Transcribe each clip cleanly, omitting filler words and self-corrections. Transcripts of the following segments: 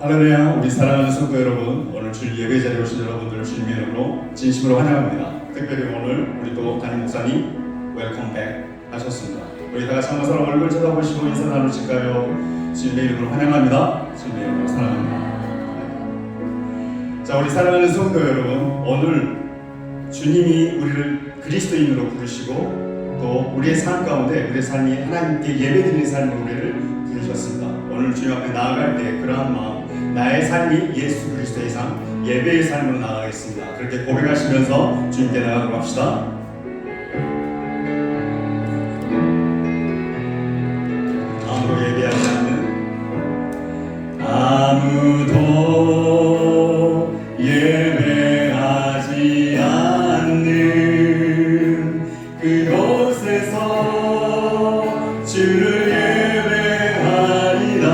할렐루야. 우리 사랑하는 성도 여러분, 오늘 주일 예배 자리에 오신 여러분들 주님의 이름으로 진심으로 환영합니다. 특별히 오늘 우리 또 담임 목사님 웰컴백 하셨습니다. 우리 다 같이 한번 서로 얼굴 쳐다보시고 인사 나누실까요? 주님의 이름으로 환영합니다. 주님의 이름으로 사랑합니다. 자, 우리 사랑하는 성도 여러분, 오늘 주님이 우리를 그리스도인으로 부르시고 또 우리의 삶 가운데 우리의 삶이 하나님께 예배드리는 삶으로 우리를 부르셨습니다. 오늘 주님 앞에 나아갈 때 그러한 마음, 나의 삶이 예수 그리스도의 삶, 예배의 삶으로 나아가겠습니다. 그렇게 고백하시면서 주님께 나아가도록 합시다. 아무도 예배하지 않는, 아무도 예배하지 않는 그곳에서 주를 예배하리라.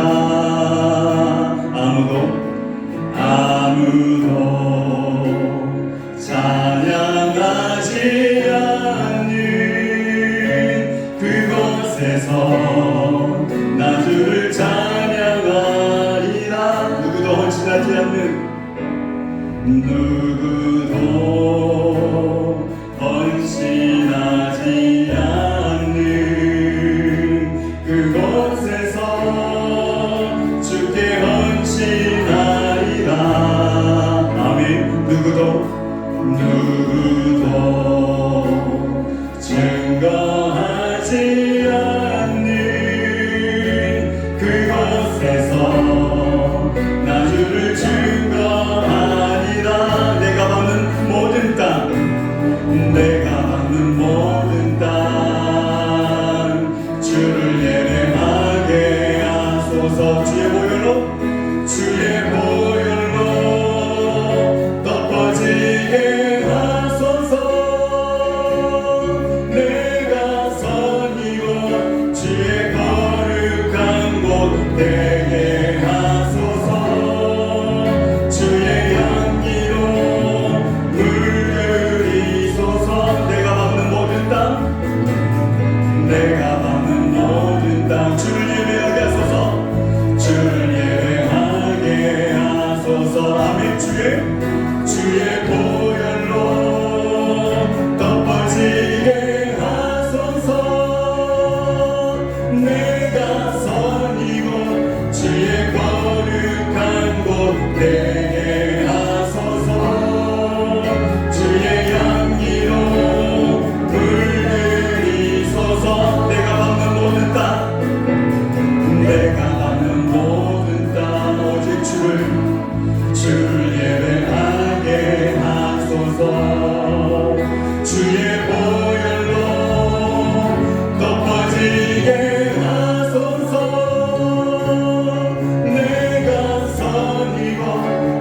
아무도 찬양하지 않는 그곳에서 나 주를 찬양하리라. 누구도 헌신하지 않는, 누구도 헌신하지 않는 그곳에서 주께 헌신하리라. 아멘. 누구도 증거하지 않는 그곳에서 나 주를 증거하리라. 내가 받는 모든 땅, 내가 받는 모든 땅 주를 예배하게 하소서. 주의 보혈로, 주의 보혈로 덮어지게 하소서. 내가 선 이곳 주의 거룩한 곳 되게 하소서. 주의 향기로 물들이소서. 내가 받는 모든 땅, 내가 받는 모든 땅 주를 예배하게 하소서. 주를 예배하게 하소서. 아멘. 주의 보혈로 덮어지게 하소서. 내가 선 이곳 주의 거룩한 곳 되게 하소서. 주의 향기로 물들이소서. 내가 받는 모든 땅, 내가 받는 모든 땅 오직 주를 예배하게 하소서. 주의 보혈로 덮어지게 하소서. 내가 선 이곳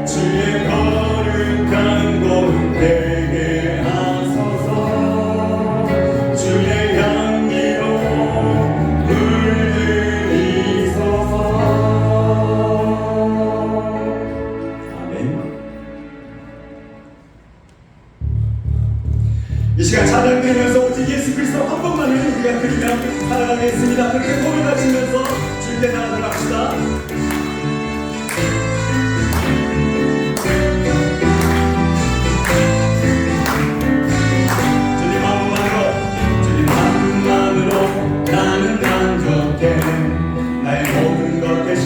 주의 거룩한 곳 되게 하소서. 주의 향기로 물들이소서. 아멘. 이 시간 찬양되면서 오직 예수 그리스도 한 번만을 우리가 드리며 살아가겠습니다. 그렇게 고백하시면서 주님께 나아가도록 합시다. 주님 한 분만으로 나는 만족해. 나의 모든 것 대신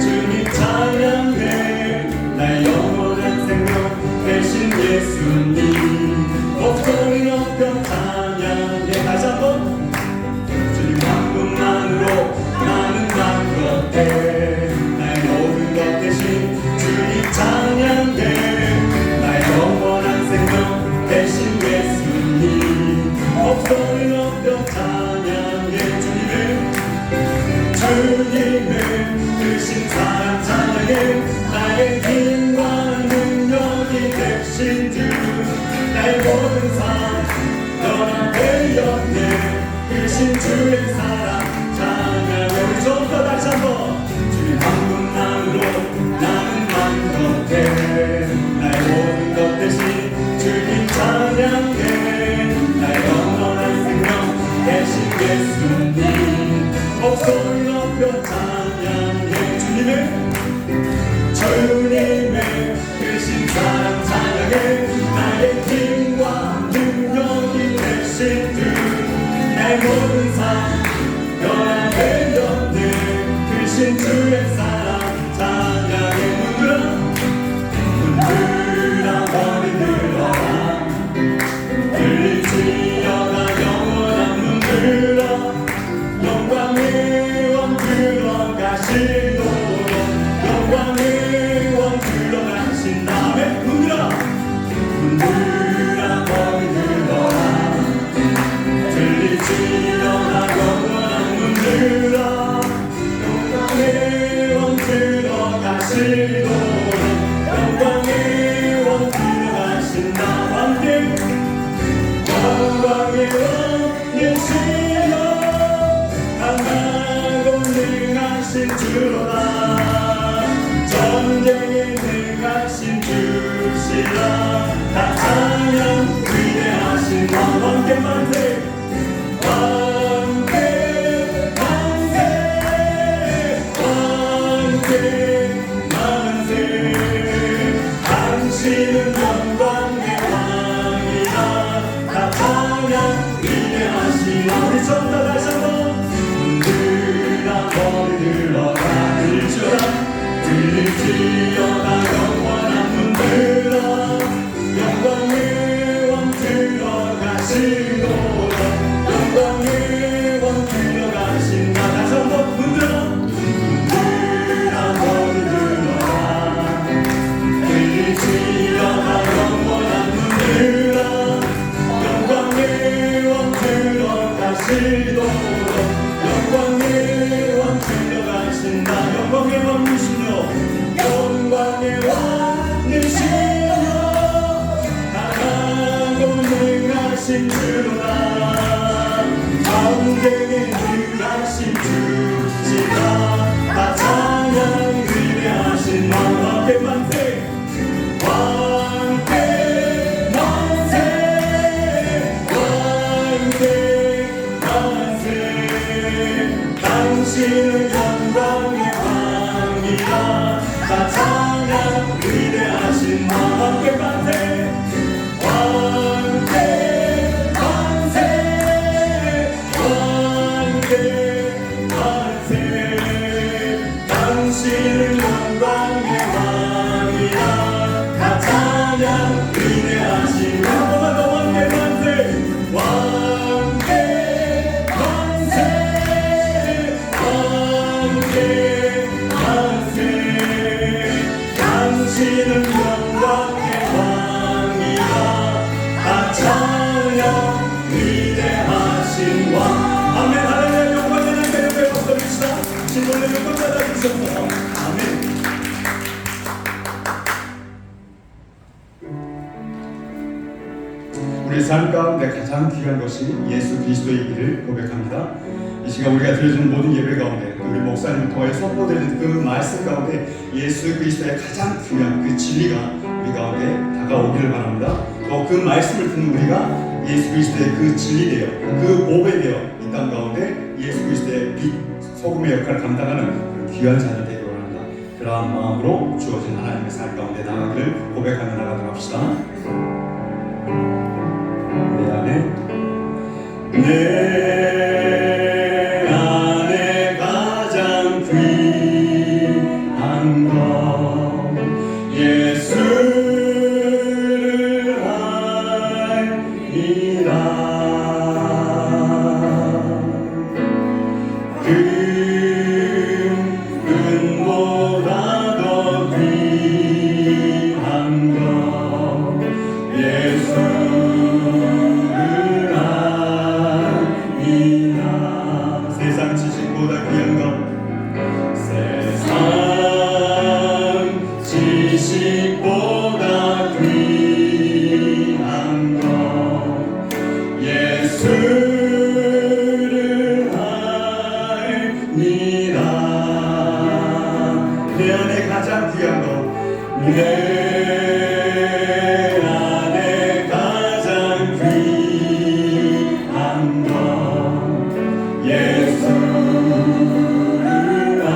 주님 찬양해. 나의 영원한 생명 대신 예수님 목소리 높여 찬양해. 다시 한번. 주님 한 분만으로 나는 만족해. 나의 모든 것 대신 주님 찬양해. 나의 영원한 생명 대신 예수님 목소리 높여 찬양해. 주님의 크신 사랑 찬양해. 나의 힘과 능력이 되신 주, 나의 모든 삶 너한테 연대 크신 주의 사랑 찬양해. 우리 좀 더 다시 한번. 주님 한 분만으로 나는 만족해. 나의 모든 것 대신 주님 찬양해. 나의 영원한 생명 대신 예수님 목소리 높여 찬양. 주님의 크신 사랑 찬양해. 나의 힘과 능력이 되신 주, 내 모든 삶 변화된 연대 크신 주의 사랑 찬양해. 문들아 머리 들어라. 들리지어다 영원한 문들아. 영광의 왕 들어가시도록. 영광의 왕 들어가신 다음에 문들아 머리 들어라. 들리지어다 영원한 문들아. 영광의 왕 들어가시도록. 영광의 왕 들어가신다. 함께 영광의 왕 예수여 강하고 능하신 주로다. 전쟁에 능하신 주시라. 다 찬양 위대하신 왕. 함께 만세 왕께 만세 왕께 만세. 당신은 영광의 왕이라. 다 찬양 위대하신 왕. 우리 전다 다시 한번 문들아 머리 들어라. 들릴지어다 영원한 문들아. 영광의 왕 들어가시도록. 영광의 왕 들어가신다. 다시 한번 문들아 머리 들어라. 들릴지어다 영원한 문들아. 영광의 왕 들어가시도록. 영광의 왕 들어가신다. 영광의 왕이시여 영광의 왕이시여 강하고 능하신 주로다. 전쟁에 능하신 주시라. 다 찬양 위대하신 왕. 왕께 만세 왕께 만세 왕께 만세. 당신은 영광의 왕이라. 다 찬양 위대하신 왕. 왕께 만세 왕께 만세 왕께 만세. 당신은 영광의 왕이라. 다 찬양 위대하신 왕. 왕께 만세 왕께 만세 왕께 만세. 당신은 영광의 왕이라. 다 찬양 위대하신 왕. 아멘. 하나님의 영광의 날개 옆에 엎드립시다. 신분의 영광 받아주셔서 아멘. 우리 삶 가운데 가장 귀한 것이 예수 그리스도이기를 고백합니다. 이 시간 우리가 드려진 모든 예배 가운데 우리 목사님 통해 선포되는 그 말씀 가운데 예수 그리스도의 가장 귀한 그 진리가 우리 가운데 다가오기를 바랍니다. 또 그 말씀을 듣는 우리가 예수 그리스도의 그 진리 되어 그 보배 되어 이 땅 가운데 예수 그리스도의 빛 소금의 역할을 감당하는 그 귀한 자들 되기를 원합니다. 그러한 마음으로 주어진 하나님의 삶 가운데 나가기를 고백하며 나가도록 합시다. 내 안에 가장 귀한 것 예수를 알리라. 금보다 더 귀한 것 예수를 알리라. 세상 지식보다 귀한 것 세상 지식보다 귀한 것 예수를 알리라. 내 안에 가장 귀한 것 내 안에 가장 귀한 것 예수를 알리라.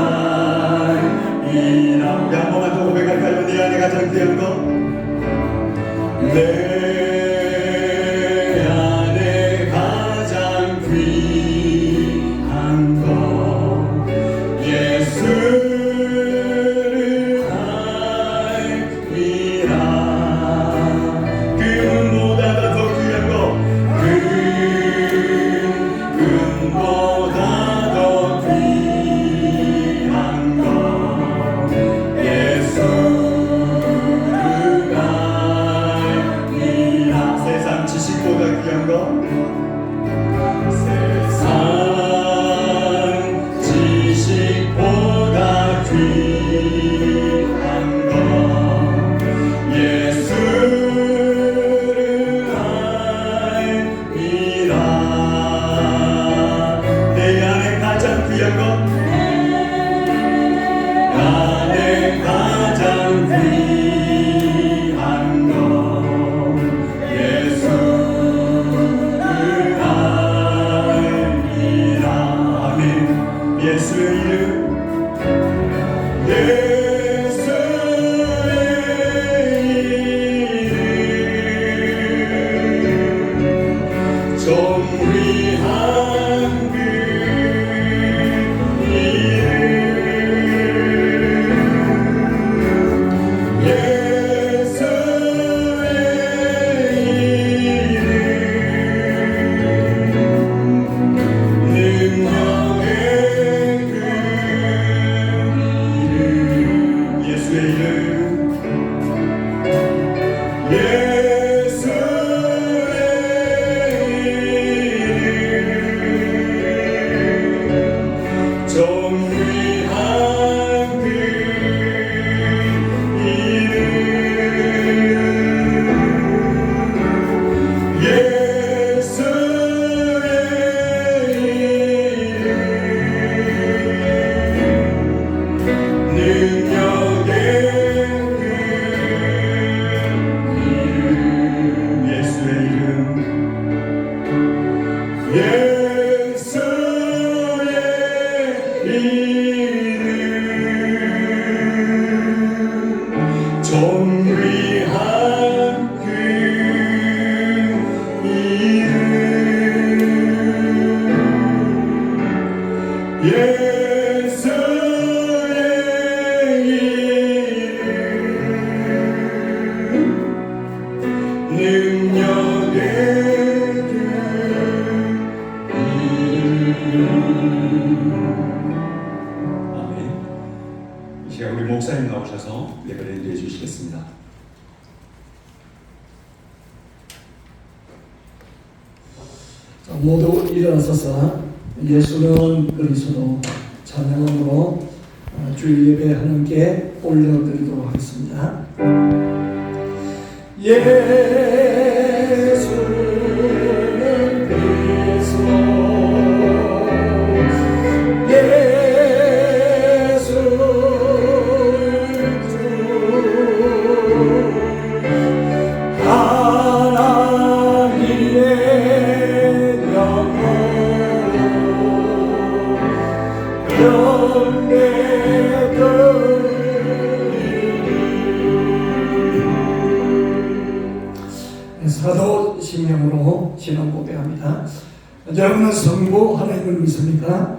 안에 가장 귀한 것 예수를 알리라. 아멘. 예수의 이름, 우리 목사님 나오셔서 예배를 인도해 주시겠습니다. 모두 일어나서서 예수는 그리스도 찬양으로 주일 예배 하나님께 올려드리도록 하겠습니다. 예수는 그리스도 사도 신명으로 신앙 고백합니다. 여러분은 성부 하나님을 믿습니까?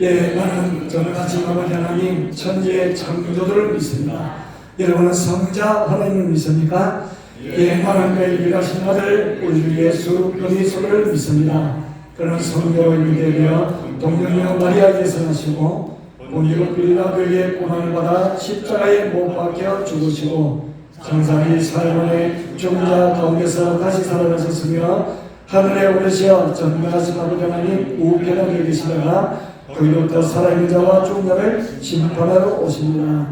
예, 나는 전능하신 아버지 하나님 천지의 창조주를 믿습니다. 여러분은 성자 하나님을 믿습니까? 예, 나는 그 일하신 아들 우리 주 예수 그리스도를 믿습니다. 그는 성령을 믿으며 동정녀 마리아에게서 나시고 본디오 빌라도에게 고난을 받아 십자가에 못 박혀 죽으시고 장사리 사흘만에 죽은 자 가운데서 다시 살아나셨으며 하늘에 오르시어 전능하신 아버지 하나님 우편에 계시다가 거기로부터 살아있는 자와 죽은 자를 심판하러 오십니다.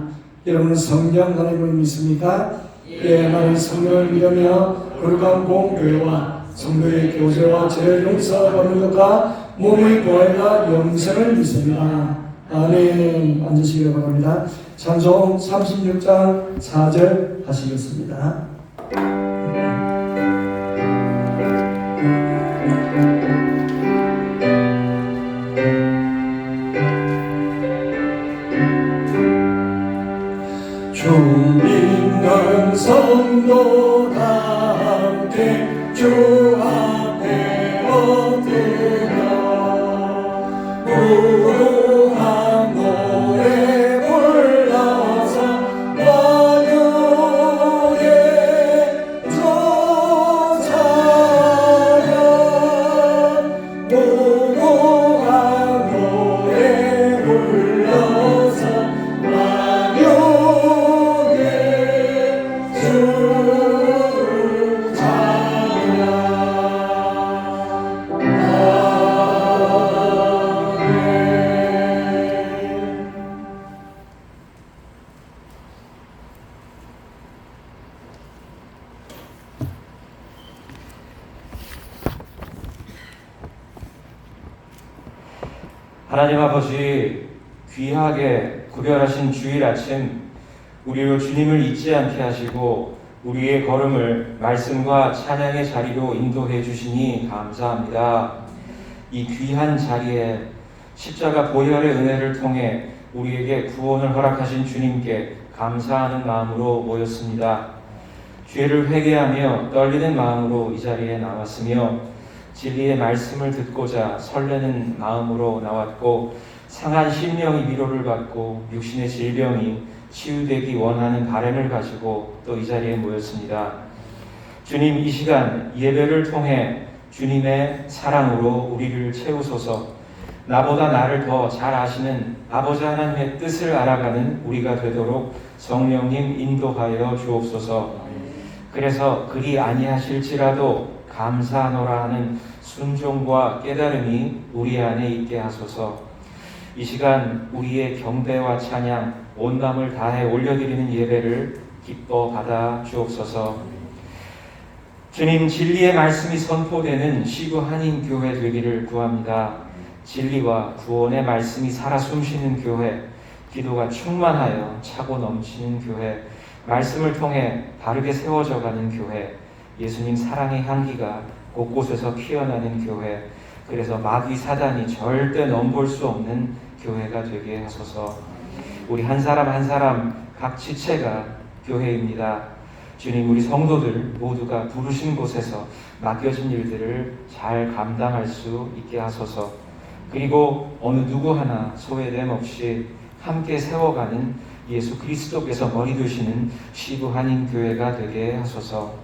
여러분은 성령 하나님을 믿습니까? 예, 나는 성령을 믿으며 거룩한 공교회와 성도의 교제와 죄를 용서받는 것과 몸의 부활과 영생을 믿습니다. 아멘. 앉으시기 바랍니다. 찬송 36장 4절 하시겠습니다. 주 믿는 성도다 함께 주 앞에 엎드려 무궁한 노래 불러서 만유의 조사려 무궁한 노래 불러서 만유의 주 하나님 아버지 귀하게 구별하신 주일 아침 우리로 주님을 잊지 않게 하시고 우리의 걸음을 말씀과 찬양의 자리로 인도해 주시니 감사합니다. 이 귀한 자리에 십자가 보혈의 은혜를 통해 우리에게 구원을 허락하신 주님께 감사하는 마음으로 모였습니다. 죄를 회개하며 떨리는 마음으로 이 자리에 나왔으며 진리의 말씀을 듣고자 설레는 마음으로 나왔고 상한 심령이 위로를 받고 육신의 질병이 치유되기 원하는 바람을 가지고 또 이 자리에 모였습니다. 주님, 이 시간 예배를 통해 주님의 사랑으로 우리를 채우소서. 나보다 나를 더 잘 아시는 아버지 하나님의 뜻을 알아가는 우리가 되도록 성령님 인도하여 주옵소서. 그래서 그리 아니하실지라도 감사하노라 하는 순종과 깨달음이 우리 안에 있게 하소서. 이 시간 우리의 경배와 찬양, 온담을 다해 올려드리는 예배를 기뻐 받아 주옵소서. 주님, 진리의 말씀이 선포되는 시구 한인교회 되기를 구합니다. 진리와 구원의 말씀이 살아 숨쉬는 교회, 기도가 충만하여 차고 넘치는 교회, 말씀을 통해 바르게 세워져가는 교회, 예수님 사랑의 향기가 곳곳에서 피어나는 교회, 그래서 마귀 사단이 절대 넘볼 수 없는 교회가 되게 하소서. 우리 한 사람 한 사람 각 지체가 교회입니다. 주님, 우리 성도들 모두가 부르신 곳에서 맡겨진 일들을 잘 감당할 수 있게 하소서. 그리고 어느 누구 하나 소외됨 없이 함께 세워가는 예수 그리스도께서 머리 되시는 시부 한인교회가 되게 하소서.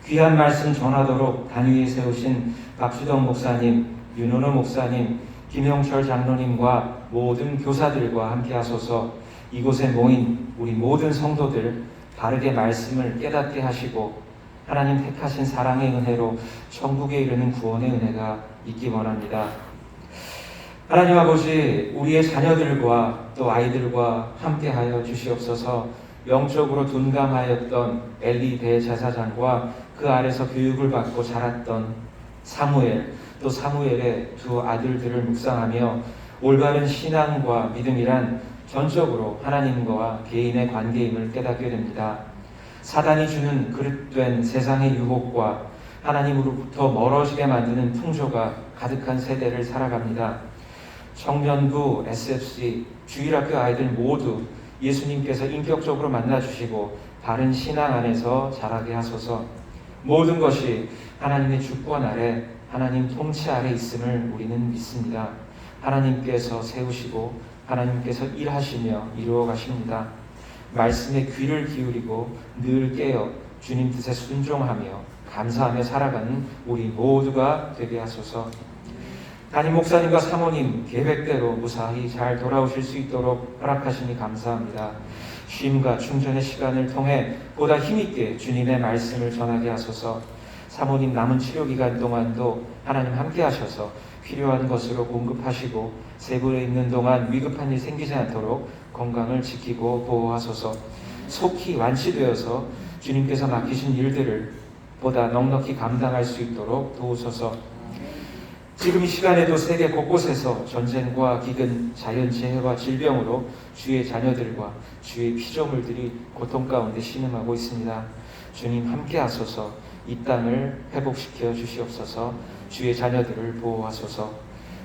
귀한 말씀 전하도록 단위에 세우신 박수덕 목사님, 윤원호 목사님, 김영철 장로님과 모든 교사들과 함께 하소서. 이곳에 모인 우리 모든 성도들 바르게 말씀을 깨닫게 하시고 하나님 택하신 사랑의 은혜로 천국에 이르는 구원의 은혜가 있기 원합니다. 하나님 아버지, 우리의 자녀들과 또 아이들과 함께하여 주시옵소서. 영적으로 둔감하였던 엘리 대제사장과 그 아래서 교육을 받고 자랐던 사무엘, 또 사무엘의 두 아들들을 묵상하며 올바른 신앙과 믿음이란 전적으로 하나님과 개인의 관계임을 깨닫게 됩니다. 사단이 주는 그릇된 세상의 유혹과 하나님으로부터 멀어지게 만드는 풍조가 가득한 세대를 살아갑니다. 청년부, SFC, 주일학교 아이들 모두 예수님께서 인격적으로 만나주시고 바른 신앙 안에서 자라게 하소서. 모든 것이 하나님의 주권 아래, 하나님 통치 아래 있음을 우리는 믿습니다. 하나님께서 세우시고 하나님께서 일하시며 이루어 가십니다. 말씀에 귀를 기울이고 늘 깨어 주님 뜻에 순종하며 감사하며 살아가는 우리 모두가 되게 하소서. 담임 목사님과 사모님 계획대로 무사히 잘 돌아오실 수 있도록 허락하시니 감사합니다. 쉼과 충전의 시간을 통해 보다 힘있게 주님의 말씀을 전하게 하소서. 사모님 남은 치료기간 동안도 하나님 함께 하셔서 필요한 것으로 공급하시고 세부에 있는 동안 위급한 일 생기지 않도록 건강을 지키고 보호하소서. 속히 완치되어서 주님께서 맡기신 일들을 보다 넉넉히 감당할 수 있도록 도우소서. 지금 이 시간에도 세계 곳곳에서 전쟁과 기근, 자연재해와 질병으로 주의 자녀들과 주의 피조물들이 고통 가운데 신음하고 있습니다. 주님 함께 하소서. 이 땅을 회복시켜 주시옵소서. 주의 자녀들을 보호하소서.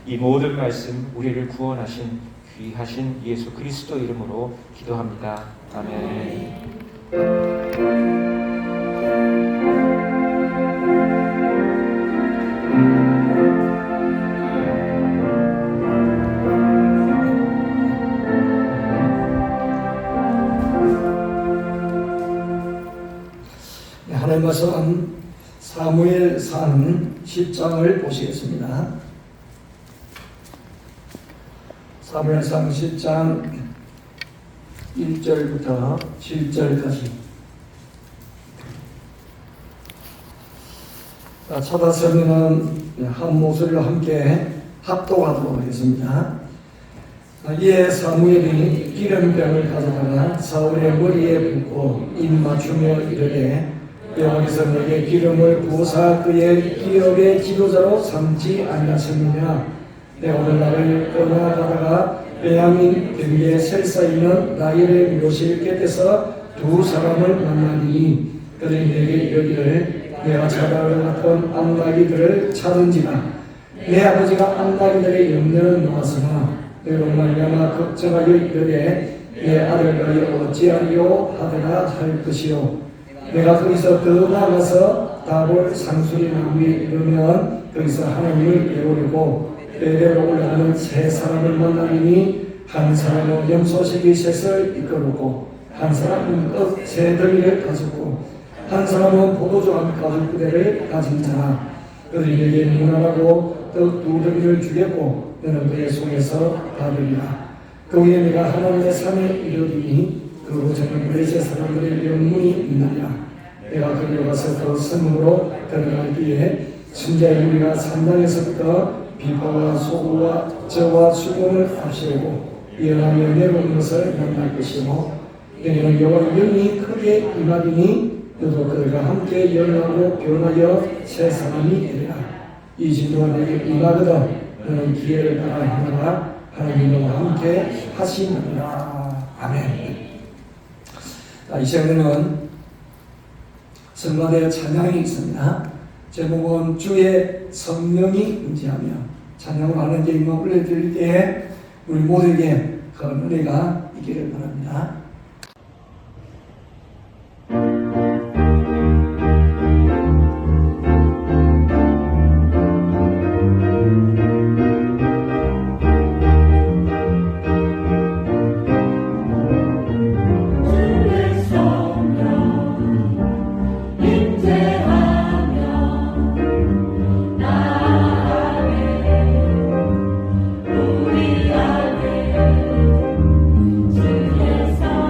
이 모든 말씀 우리를 구원하신 귀하신 예수 그리스도 이름으로 기도합니다. 아멘. 하나님 말씀 사무엘상 10장을 보시겠습니다. 사무엘상 10장 1절부터 7절까지 찾아서는 한 목소리로 함께 합독하도록 하겠습니다. 이에 사무엘이 기름병을 가져다가 사울의 머리에 붓고 입 맞추며 이르되 여호와께서 내게 기름을 부으사 그의 기업의 지도자로 삼지 아니하셨느냐. 내 오늘날을 떠나가다가 베냐민 경계에 셀사 있는 라헬의 묘실 곁에서 두 사람을 만나니 그들이 내게 이르기를 내가 찾아오려 갔던 암나기들을 찾은지라 내 아버지가 암나기들의 염려는 놓았으나 너로 말미암아 걱정하여 이르되 내 아들을 어찌하리요 하더라 할 것이요 내가 거기서 더 나아가서 다볼 상수리 나무에 이르면 거기서 하나님을 배우려고 베델로 올라가는 세 사람을 만나니 한 사람은 염소새끼 셋을 이끌었고 한 사람은 떡3 덩이를 가졌고 한 사람은 포도주 한 가죽부대를 가진 자라 그들이 내게 문안하고 떡 2덩이를 주겠고 너는 그의 손에서 받으리라 거기에 내가 하나님의 산에 이르리니 그리고 저는 그리스의 사람들의 영문이 있느냐 내가 그리로 가서 그 성으로 들어갈 때에 순자의 무리가 산당에서부터 비파와 소고와 저와 수공을 앞세우고 예언하며 내려오는 것을 만날 것이고 너희는 여호와의 영이 크게 임하리니 너도 그들과 함께 열나고 변하여 새 사람이 되리라 이 진도가 내게 임하거든 너는 기회를 따라 행하라 하나님 너와 함께 하시느니라. 아멘. 이 시간에는 성가대 찬양이 있습니다. 제목은 주의 성령이 임재하며 찬양을 하는 데 임을 올려드릴 때에 우리 모두에게 그 은혜가 있기를 바랍니다. 우리 안에 주의 성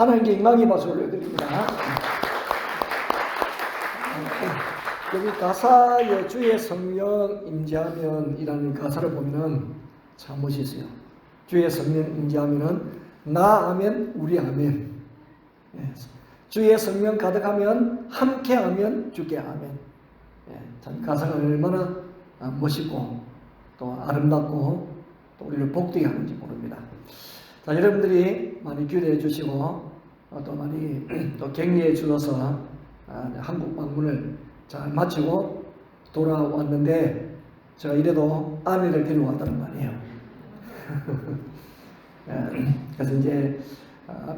하나님께 영광의 박수 올려드립니다. 여기 가사에 주의 성령 임재하면이라는 가사를 보면은 참 멋있어요. 주의 성령 임재하면은 나 아멘 우리 아멘. 예. 주의 성령 가득하면 함께하면 주께 아멘. 예. 참 가사가 얼마나 멋있고 또 아름답고 또 우리를 복되게 하는지 모릅니다. 자, 여러분들이 많이 기대해 주시고 또 많이 또 격려해 주셔서 한국 방문을 잘 마치고 돌아왔는데 제가 이래도 아내를 데려왔다는 말이에요. 그래서 이제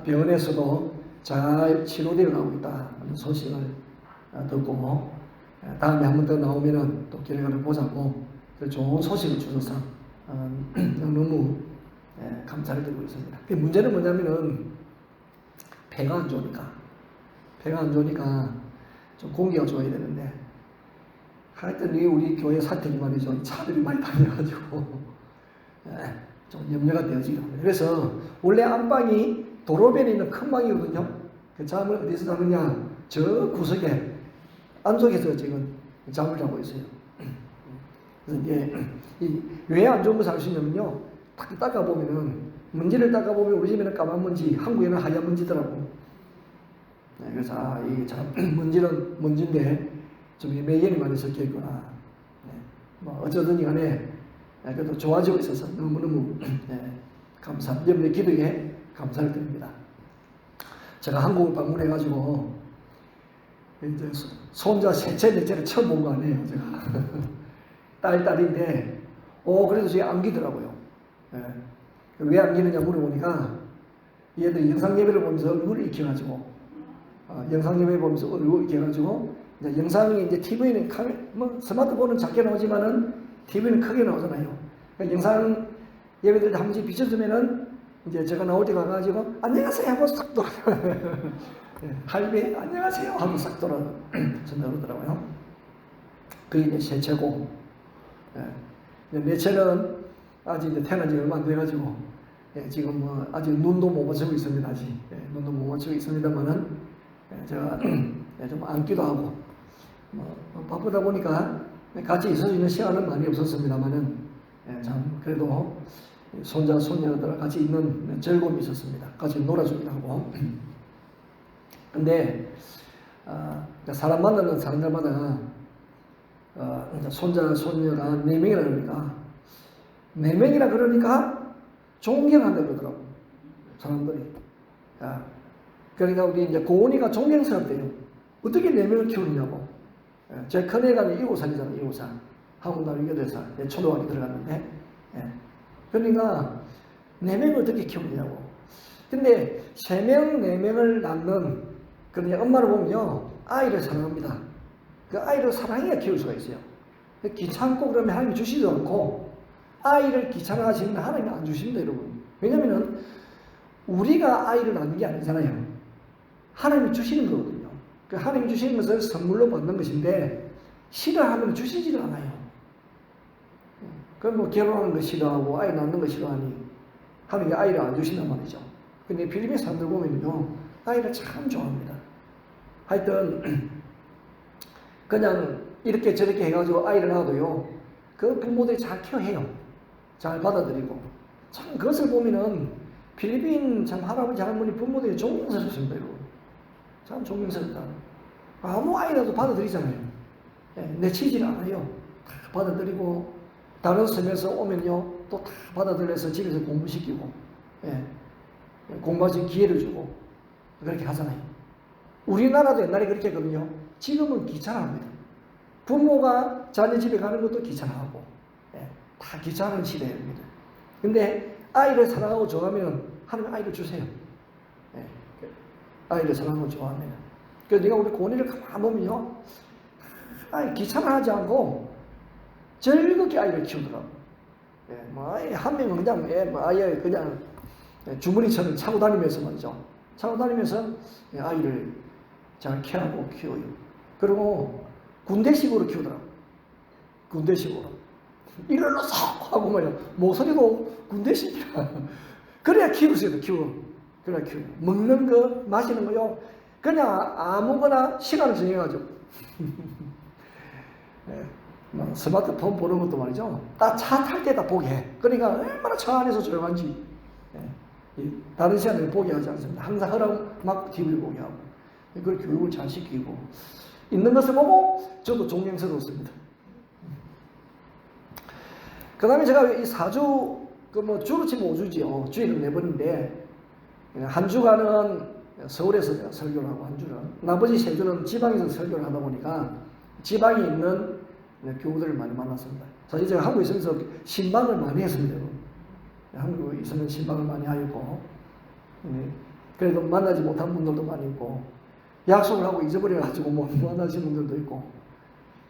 병원에서도 잘 치료되어 가고 있다는 소식을 듣고 다음에 한 번 더 나오면은 또 결과를 보자고 좋은 소식을 주셔서 너무 감사를 드리고 있습니다. 문제는 뭐냐면은 배가 안 좋으니까 좀 공기가 좋아야 되는데 하여튼 우리 교회 사택이 말이죠. 차들이 많이 다녀가지고 좀 염려가 되어지더라고요. 그래서 원래 안방이 도로변에 있는 큰 방이거든요. 그 잠을 어디서 자느냐? 저 구석에 안쪽에서 지금 잠을 자고 있어요. 그래서 이게 왜 안 좋은 것을 알 수 있냐면요. 딱 닦아보면은 먼지를 닦아보면 우리 집에는 까만 먼지, 한국에는 하얀 먼지더라고. 그래서 이게 참 먼지는 먼지인데 좀 매연이 많이 섞여 있구나. 뭐 어쩌든지 간에 그래도 좋아지고 있어서 너무너무 감사합니다. 여러분의 기도에 감사를 드립니다. 제가 한국을 방문해가지고 이제 손자 셋째 넷째를 처음 본 거 아니에요. 제가 딸인데 그래도 제가 안기더라고요. 왜 안기느냐 물어보니까 얘들이 영상 예배를 보면서 얼굴을 익혀가지고 영상 예배 보면서 얼굴을 익혀가지고 이제 영상이 이제 TV는 뭐 스마트폰은 작게 나오지만은 TV는 크게 나오잖아요. 그러니까 영상 예배들 한 번씩 비춰주면은 이제 제가 나올 때 가가지고 안녕하세요 하고 싹 돌아. 할배 안녕하세요 하고 싹 돌아 전화오더라고요. 그게 이제 셋째고, 넷째는 아직 이제 태어난 지 얼마 안 돼가지고 지금 뭐 아직 눈도 못 맞추고 있습니다. 아직 눈도 못 맞추고 있습니다만은 제가 좀 안기도 하고 뭐 바쁘다 보니까 같이 있을 수 있는 시간은 많이 없었습니다만은 참 그래도 손자 손녀들 같이 있는 즐거움이 있었습니다. 같이 놀아주기도 하고. 근데 사람 만나는 사람들마다 손자 손녀가 4명이라 그러니까 4명이라 그러니까 존경한다 그러더라고 사람들이. 그러니까 우리 이제 고은이가 존경스럽대요. 어떻게 4명을 키우느냐고. 제 큰애가 7살이잖아요. 7살. 한국 나이 8살. 초등학교 들어갔는데. 그러니까 4명을 어떻게 키우느냐고. 근데 3명, 4명을 낳는 그러니까 엄마를 보면요. 아이를 사랑합니다. 그 아이를 사랑해야 키울 수가 있어요. 귀찮고 그러면 하나님이 주시지도 않고 아이를 귀찮아하시면 하나님이 안 주십니다, 여러분. 왜냐면은 우리가 아이를 낳는 게 아니잖아요. 하나님이 주시는 거거든요. 그 하나님이 주시는 것을 선물로 받는 것인데 싫어하면 주시지를 않아요. 그럼 뭐 결혼하는 거 싫어하고 아이 낳는 거 싫어하니 하나님이 아이를 안 주신단 말이죠. 근데 필리핀 사람들 보면요. 아이를 참 좋아합니다. 하여튼 그냥 이렇게 저렇게 해가지고 아이를 낳아도요. 그 부모들이 잘 케어해요. 잘 받아들이고. 참 그것을 보면은 필리핀 참 할아버지 할머니 부모들이 존경스럽습니다. 여러분. 참 존경스럽다. 아무 아이라도 받아들이잖아요. 내치질 않아요. 다 받아들이고 다른 섬에서 오면요. 또 다 받아들여서 집에서 공부시키고 공부할 수 있는 기회를 주고 그렇게 하잖아요. 우리나라도 옛날에 그렇게 했거든요. 지금은 귀찮아합니다. 부모가 자녀 집에 가는 것도 귀찮아하고 다 귀찮은 시대입니다. 근데 아이를 사랑하고 좋아하면 하나님 아이를 주세요. 아이를 사랑하고 좋아하면. 그래서 내가 우리 고은이를 가만 보면요. 아이 귀찮아하지 않고 즐겁게 아이를 키우더라고. 뭐 한 명은 그냥 아예 그냥 주머니처럼 차고 다니면서 말이죠. 차고 다니면서 아이를 잘 케어하고 키워요. 그리고 군대식으로 키우더라고. 군대식으로. 일어나서 하고 말이야. 목소리도 군대식이라. 그래야 키울 수 있어, 키워. 그래, 먹는 거, 마시는 거요. 그냥 아무거나 시간을 정해가지고. 예, 뭐 스마트폰 보는 것도 말이죠. 딱 차 탈 때 다 보게 해. 그러니까 얼마나 차 안에서 조용한지. 예, 다른 시간에 보게 하지 않습니다. 항상 허락 막 TV 보게 하고. 그걸 교육을 잘 시키고. 있는 것을 보고 저도 존경스러웠습니다. 그 다음에 제가 이 4주, 주로 치면 5주지요. 주일은 4번인데, 한 주간은 서울에서 제가 설교를 하고 한 주는, 나머지 3주는 지방에서 설교를 하다 보니까 지방에 있는 교우들을 많이 만났습니다. 사실 제가 한국에 있으면서 신방을 많이 했습니다. 한국에 있으면 신방을 많이 하였고, 그래도 만나지 못한 분들도 많이 있고, 약속을 하고 잊어버려가지고 못 만나신 분들도 있고,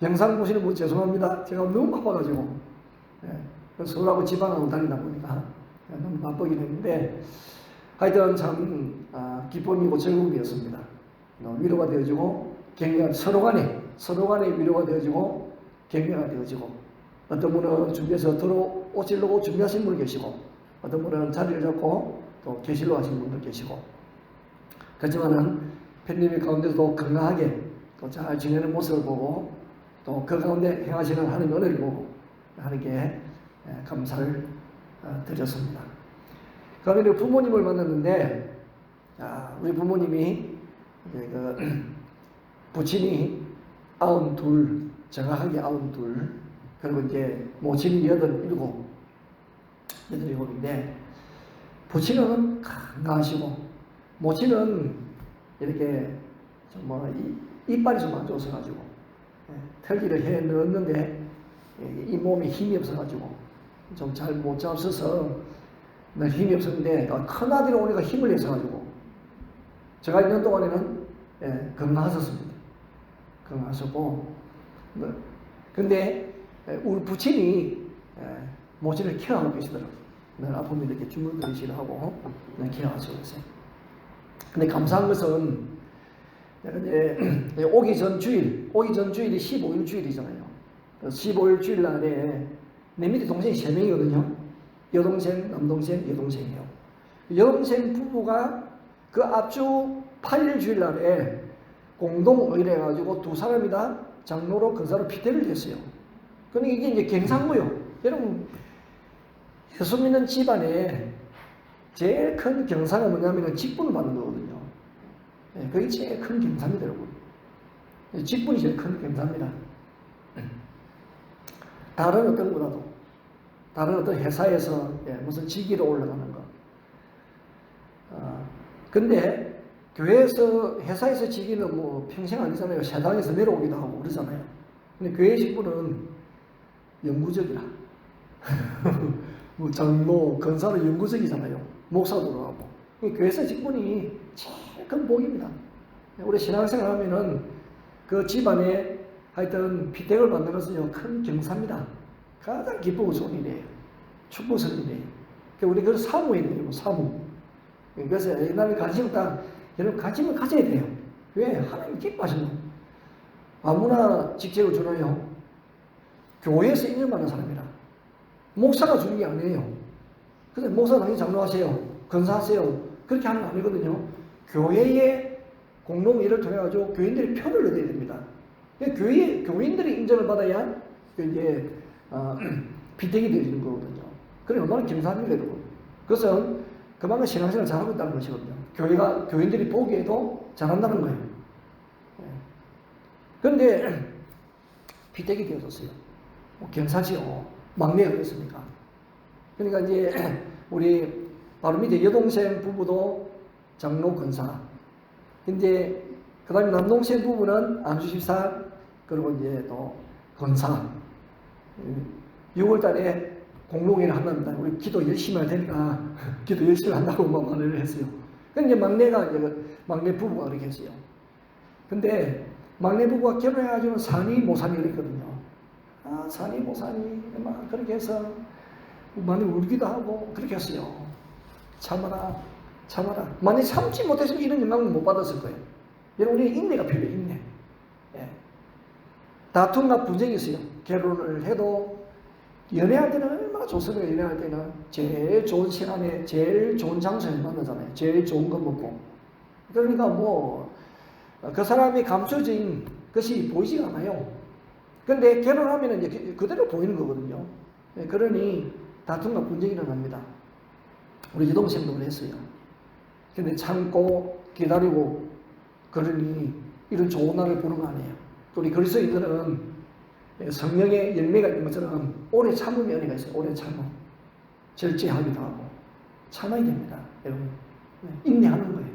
영상 보시는 분 죄송합니다. 제가 너무 바빠가지고, 서울하고 지방하고 다니다 보니까 너무 바쁘긴 했는데, 하여튼 참 기쁨이고 즐거움이었습니다. 위로가 되어지고 서로 간에 위로가 되어지고 격려가 되어지고, 어떤 분은 준비해서 들어오시려고 준비하신 분이 계시고, 어떤 분은 자리를 잡고 또 계시려고 하신 분도 계시고, 그렇지만은 팬님의 가운데서도 건강하게 또 잘 지내는 모습을 보고, 또 그 가운데 행하시는 하나님의 은혜를 보고 하나님께 감사를 드렸습니다. 그 다음에 부모님을 만났는데, 우리 부모님이 부친이 92, 정확하게 92, 그리고 이제 모친이 87인데, 부친은 건강하시고, 모친은 이렇게 이빨이 좀 안 좋아서가지고, 털기를 해 넣었는데, 이 몸에 힘이 없어가지고, 좀 잘 못 잡숴서 늘 힘이 없었는데, 큰아들이 오니까 힘을 내서가지고, 제가 있는 동안에는 건강하셨습니다. 건강하셨고, 근데 우리 부친이 모친을 케어하고 계시더라고요. 늘 아픔이 이렇게 주물거리시를 하고 케어하시고 계세요. 근데 감사한 것은 이제 오기 전 주일이 15일 주일이잖아요. 15일 주일 날에 내 밑에 동생이 3명이거든요. 여동생, 남동생, 여동생이에요. 여동생 부부가 그 앞주 8일 주일 날에 공동의뢰 해가지고 두 사람이 다 장로로 근사로 피태를 됐어요. 그러니까 이게 이제 경상고요. 여러분, 예수 믿는 집안에 제일 큰 경사가 뭐냐면 직분을 받는 거거든요. 그게 제일 큰 경사입니다, 여러분. 직분이 제일 큰 경사입니다. 다른 어떤 거라도, 다른 어떤 회사에서 무슨 직위로 올라가는 거. 근데 교회에서, 회사에서 직위는 뭐 평생 아니잖아요. 세상에서 내려오기도 하고 그러잖아요. 근데 교회 직분은 영구적이라. 뭐 장로, 건사는 영구적이잖아요. 목사도 하고. 교회에서 직분이 제일 큰 복입니다. 우리 신앙생활 하면은 그 집안에 하여튼 피택을 받는 것은 큰 경사입니다. 가장 기쁘고 좋은 일이에요. 축복스러운 일이에요. 우리 그걸 사모해야 돼요. 사모. 그래서 옛날에 관심을 여러분 관심을 가져야 돼요. 왜? 하나님 기뻐하시는 거예요. 아무나 직책을 주나요? 교회에서 인정받는 사람이라. 목사가 주는 게 아니에요. 근데 목사 당연히 장로하세요. 건사하세요. 그렇게 하는 거 아니거든요. 교회의 공동일을 통해 가지고 교인들이 표를 얻어야 됩니다. 교인들이 인정을 받아야 이제 비택이 되어지는 거거든요. 그래 얼마나 감사합니다, 여러분. 그것은 그만큼 신앙생활을 잘하고 있다는 것이거든요. 교인들이 보기에도 잘한다는 거예요. 그런데 비택이 되어졌어요. 경사지요. 막내가 됐습니까? 그러니까 이제 우리 바로 밑에 여동생 부부도 장로 건사. 이제 그 다음에 남동생 부부는 안주집사, 그리고 이제 또 건사. 6월 달에 공동회를 한답니다. 우리 기도 열심히 할 테니까 기도 열심히 한다고 말을 했어요. 근데 막내 부부가 그렇게 했어요. 근데 막내 부부가 결혼해가지고 사니 모사니 그랬거든요. 사니 모사니 막 그렇게 해서 많이 울기도 하고 그렇게 했어요. 참아라. 만약 참지 못했으면 이런 영광을 못 받았을 거예요. 여러분, 우리는 인내가 필요해요. 인내. 다툼과 분쟁이 있어요. 결혼을 해도 연애할 때는 얼마나 좋습니까? 연애할 때는 제일 좋은 시간에 제일 좋은 장소에 만나잖아요. 제일 좋은 거 먹고. 그러니까 뭐 그 사람이 감춰진 것이 보이지가 않아요. 근데 결혼하면 이제 그대로 보이는 거거든요. 그러니 다툼과 분쟁이 일어납니다. 우리 여동생도 그랬어요. 근데 참고 기다리고 그러니 이런 좋은 날을 보는 거 아니에요. 우리 그리스도인들은 성령의 열매가 있는 것처럼 오래 참음의 은혜가 있어요. 오래 참음. 절제하기도 하고 참아야 됩니다. 여러분. 인내하는 거예요.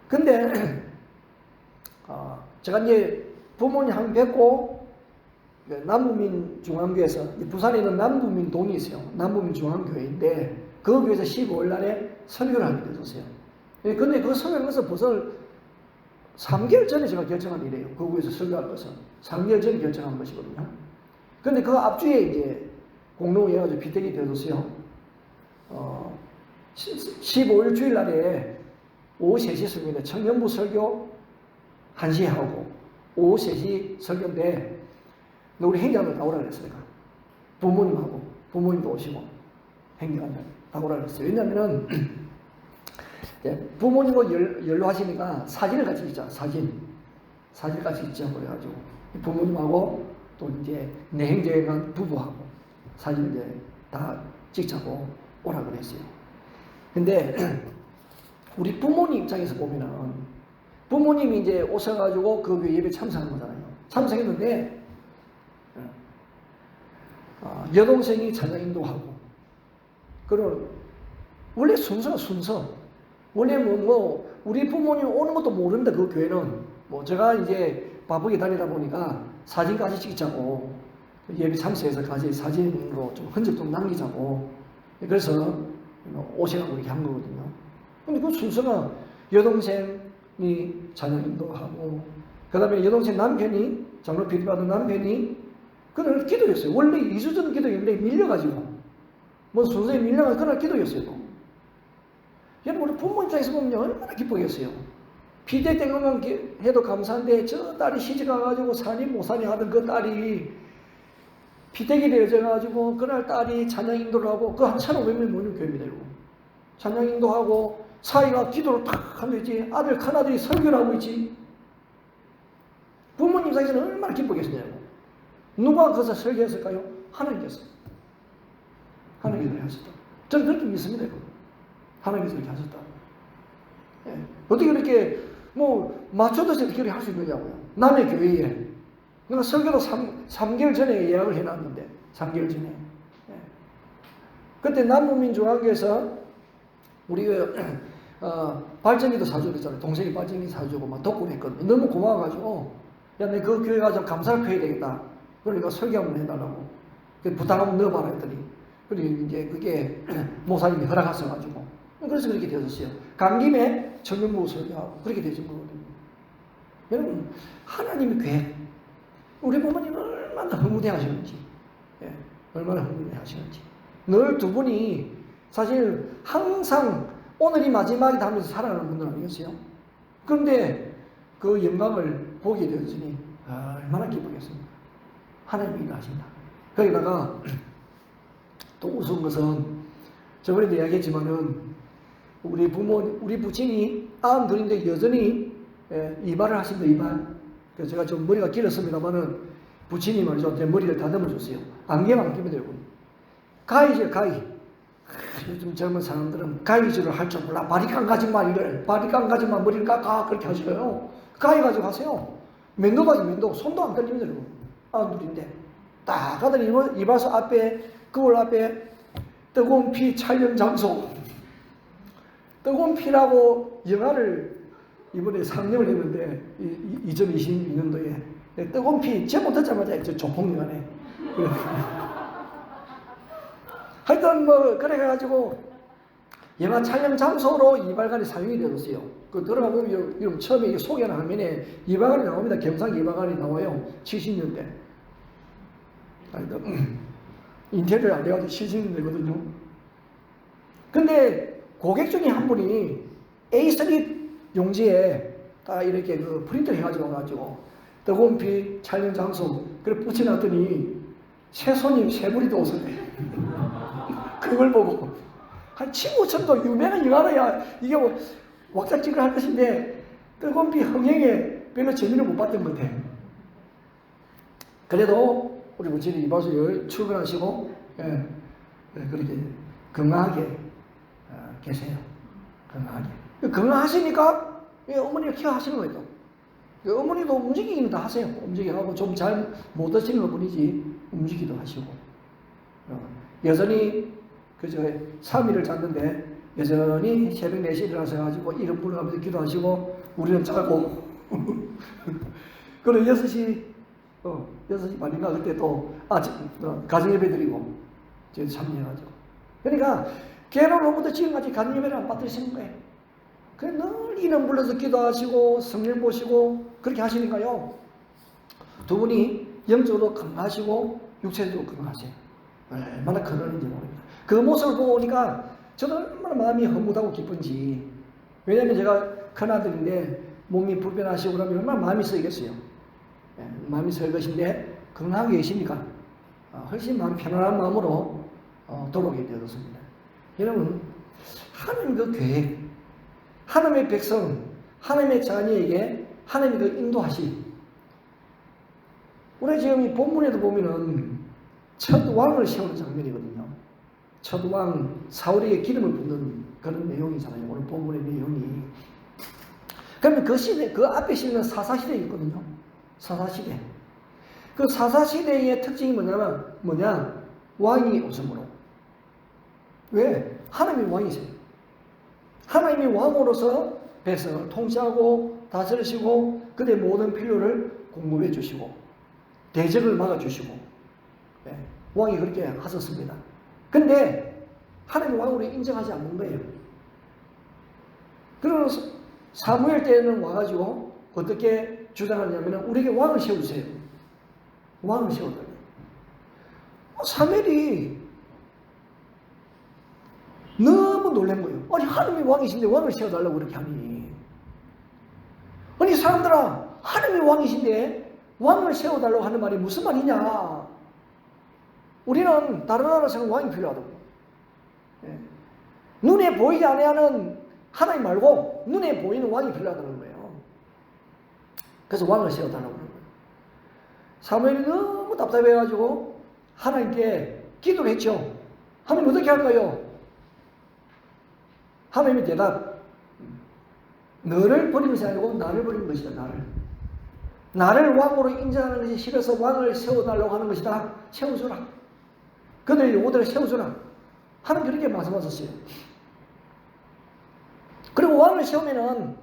근데 제가 이제 부모님 한 번 뵙고 남부민 중앙교회에서 부산에 있는 남부민 동이 있어요. 남부민 중앙교회인데 그 교회에서 15일 날에 설교를 하게 되었어요. 근데 그 설교를 해서 벌써 3개월 전에 제가 결정한 일이에요. 그 교회에서 설교할 것은 3개월 전에 결정한 것이거든요. 근데 그 앞주에 이제 공로에 해가지고 비택이 되었어요. 15일 주일 날에 오후 3시 설교인데 청년부 설교 1시에 하고 오후 3시 설교인데 우리 행정을 다 오라 그랬어요. 부모님도 오시고 행정을 다 오라 그랬어요. 왜냐면은 부모님과 연로하시니까 사진을 같이 찍자. 사진을 같이 찍자고 그래가지고 부모님하고 또 이제 내 행정에 간 부부하고 사진을 이제 다 찍자고 오라 그랬어요. 근데 우리 부모님 입장에서 보면은 부모님이 이제 오셔가지고 그 교회 예배 참석한 거잖아요. 참석했는데 여동생이 찬양 인도하고 그리고 원래 순서 원래 뭐 우리 부모님 오는 것도 모르는데 그 교회는 뭐 제가 이제 바쁘게 다니다 보니까 사진까지 찍자고 예배 참석해서 같이 사진으로 좀 흔적 좀 남기자고 그래서 오셔가지고 이렇게 한 거거든요. 근데 그 순서가 여동생이 찬양 인도하고 그 다음에 여동생 남편이 장로 비리 받은 남편이 그날 기도했어요. 원래 2주 전 기도했는데 밀려가지고 뭐 순서에 밀려가지고 그날 기도했어요. 여러분 우리 부모 입장에서 보면 얼마나 기쁘겠어요. 비대 땡거만 해도 감사한데 저 딸이 시집가가지고 사니 못 사니 하던 그 딸이 비대기 되어져가지고 그날 딸이 찬양 인도를 하고 그 한 1,500명 모이는 교회입니다. 여러분. 찬양 인도하고 사이가 기도를 탁 하고 있지. 아들 큰아들이 설교를 하고 있지. 부모님 입장에서는 얼마나 기쁘겠느냐고. 누가 거기서 설교했을까요? 하나님께서. 하나님께서 하셨다. 저는 그렇게 믿습니다. 하나님께서 이렇게 하셨다. 예. 어떻게 이렇게 뭐 맞춰서 이렇게 할 수 있느냐고요. 남의 교회에. 그러니까 설교도 3개월 전에 예약을 해놨는데 3개월 전에. 예. 그때 남부민중앙교에서 우리 발전기도 사주고 그랬잖아요. 동생이 발전기 사주고 막 덕분에 했거든요. 너무 고마워가지고 야, 내 그 교회 가서 감사를 표해야 되겠다. 그러니까 설교 한번 해달라고. 부탁 한번 넣어봐라 했더니 그리고 이제 그게 목사님이 허락하셔가지고 그래서 그렇게 되었어요. 간 김에 청년부 설교하고 그렇게 되신 거거든요. 여러분 하나님의 계획 우리 부모님 얼마나 흥분해 하시는지 얼마나 흥분해 하시는지 늘 두 분이 사실 항상 오늘이 마지막이다 하면서 살아가는 분들 아니겠어요? 그런데 그 영광을 보게 되었으니 얼마나 기쁘겠습니까? 하나님이 일하신다. 거기다가 또 우스운 것은 저번에도 이야기했지만은 우리 부친이 92인데 여전히 이발을 하신다. 이발. 그래서 제가 좀 머리가 길었습니다만은 부친이 말이죠. 제 머리를 다듬어줬어요. 안경 안 끼면 되고. 가위질 가위. 요즘 젊은 사람들은 가위질을 할 줄 몰라. 바리깡 가진 머리를 깎아 그렇게 하시고요. 가위 가지고 하세요. 면도 가지 면도. 손도 안 떨립니다. 여러분. 안 누린데. 딱 하더니 이발소 앞에 거울 앞에 뜨거운 피 촬영 장소. 뜨거운 피라고 영화를 이번에 상영을 했는데 2022년도에 뜨거운 피 제목 듣자마자 이제 조폭영화네. 하여튼 뭐 그래가지고 영화 촬영 장소로 이발관이 사용이 되었어요. 그 들어가보면 여러분 처음에 소개하는 화면에 이발관이 나옵니다. 경상 이발관이 나와요. 70년대. 인테리어를 안 돼가지고 70년대거든요. 근데 고객 중에 한 분이 A3 용지에 딱 이렇게 그 프린터 해가지고 뜨거운 피 촬영 장소 그래 붙여놨더니 새 손님 세 분이 오셨네. 그걸 보고 한 15천도 유명한 영화야. 이게 뭐 왁자지껄 할 것인데 뜨거운 비 흥행에 별로 재미를 못 봤던 것 같아. 그래도 우리 부친이 이발소 출근하시고 그렇게 건강하게 계세요. 건강하게. 건강하시니까 어머니가 케어하시는 거예요. 어머니도 움직이기는 다 하세요. 움직이고 좀 잘 못 하시는 분이지 움직이기도 하시고. 여전히 그저 3일을 잤는데 여전히 새벽 4시에 일어나서 가지고 이름 부르면서 기도하시고 우리는 자고 그리고 6시 반인가 그때 또 가정예배 드리고 저희 참여해가지고 그러니까 걔로부터 지금까지 가정예배를 안 받으시는 거예요. 그래 늘 이름 불러서 기도하시고 성령 보시고 그렇게 하시니까요 두 분이 영적으로 건강하시고 육체적으로 건강하세요. 얼마나 큰 은인지 모릅니다. 그 모습을 보고 오니까 저도 얼마나 마음이 흐뭇하고 기쁜지. 왜냐하면 제가 큰아들인데 몸이 불편하시고 그러면 얼마나 마음이 쓰이겠어요. 마음이 쓰일 것인데 건강하게 계시니까 훨씬 마음 편안한 마음으로 돌아오게 되었습니다. 여러분 하나님 그 계획, 하나님의 백성, 하나님의 자녀에게 하나님이 그 인도하시. 우리 지금 이 본문에도 보면은 첫 왕을 세우는 장면이거든요. 첫 왕 사울에게 기름을 붓는 그런 내용이잖아요. 오늘 본문의 내용이. 그러면 그 시대, 그 앞에 시대는 사사시대에 있거든요. 사사시대. 그 사사시대의 특징이 뭐냐? 왕이 없으므로. 왜? 하나님이 왕이세요. 하나님이 왕으로서 백성을 통치하고 다스리시고 그들의 모든 필요를 공급해 주시고 대적을 막아주시고 왕이 그렇게 하셨습니다. 근데 하나님 왕으로 인정하지 않는 거예요. 그래서 사무엘 때는 와가지고 어떻게 주장하냐면 우리에게 왕을 세우세요. 왕을 세워달래요. 사무엘이 너무 놀란 거예요. 아니 하나님이 왕이신데 왕을 세워달라고 그렇게 하니. 아니 사람들아 하나님이 왕이신데 왕을 세워달라고 하는 말이 무슨 말이냐. 우리는 다른 나라에서는 왕이 필요하다고. 눈에 보이지 않는 하나님 말고 눈에 보이는 왕이 필요하다는 거예요. 그래서 왕을 세워달라고 그러는 거예요. 사무엘이 너무 답답해가지고 하나님께 기도를 했죠. 하나님 어떻게 할까요? 하나님의 대답. 너를 버린 것이 아니고 나를 버린 것이다. 나를 왕으로 인정하는 것이 싫어서 왕을 세워달라고 하는 것이다. 세워주라. 그들의 요구대로 세워주라. 하나님 그렇게 말씀하셨어요. 그리고 왕을 세우면은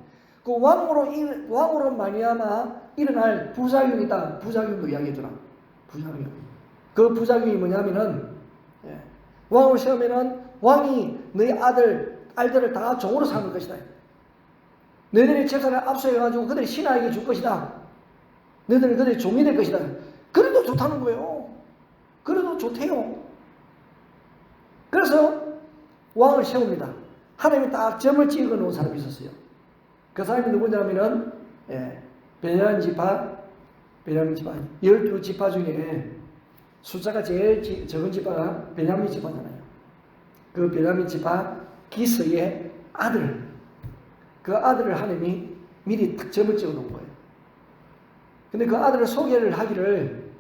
그 왕으로 말미암아 일어날 부작용이다. 부작용도 이야기해주라. 부작용. 그 부작용이 뭐냐면은 왕을 세우면은 왕이 너희 딸들을 다 종으로 삼을 것이다. 너희들의 재산을 압수해가지고 그들의 신하에게 줄 것이다. 너희들은 그들의 종이 될 것이다. 그래도 좋다는 거예요. 그래도 좋대요. 그래서 왕을 세웁니다. 하나님이 딱 점을 찍어 놓은 사람이 있었어요. 그 사람이 누구냐면은 베냐민 지파 12지파 중에 숫자가 제일 적은 지파가 베냐민 지파잖아요. 그 베냐민 지파 기스의 아들, 그 아들을 하나님이 미리 딱 점을 찍어 놓은 거예요. 근데 그 아들을 소개를 하기를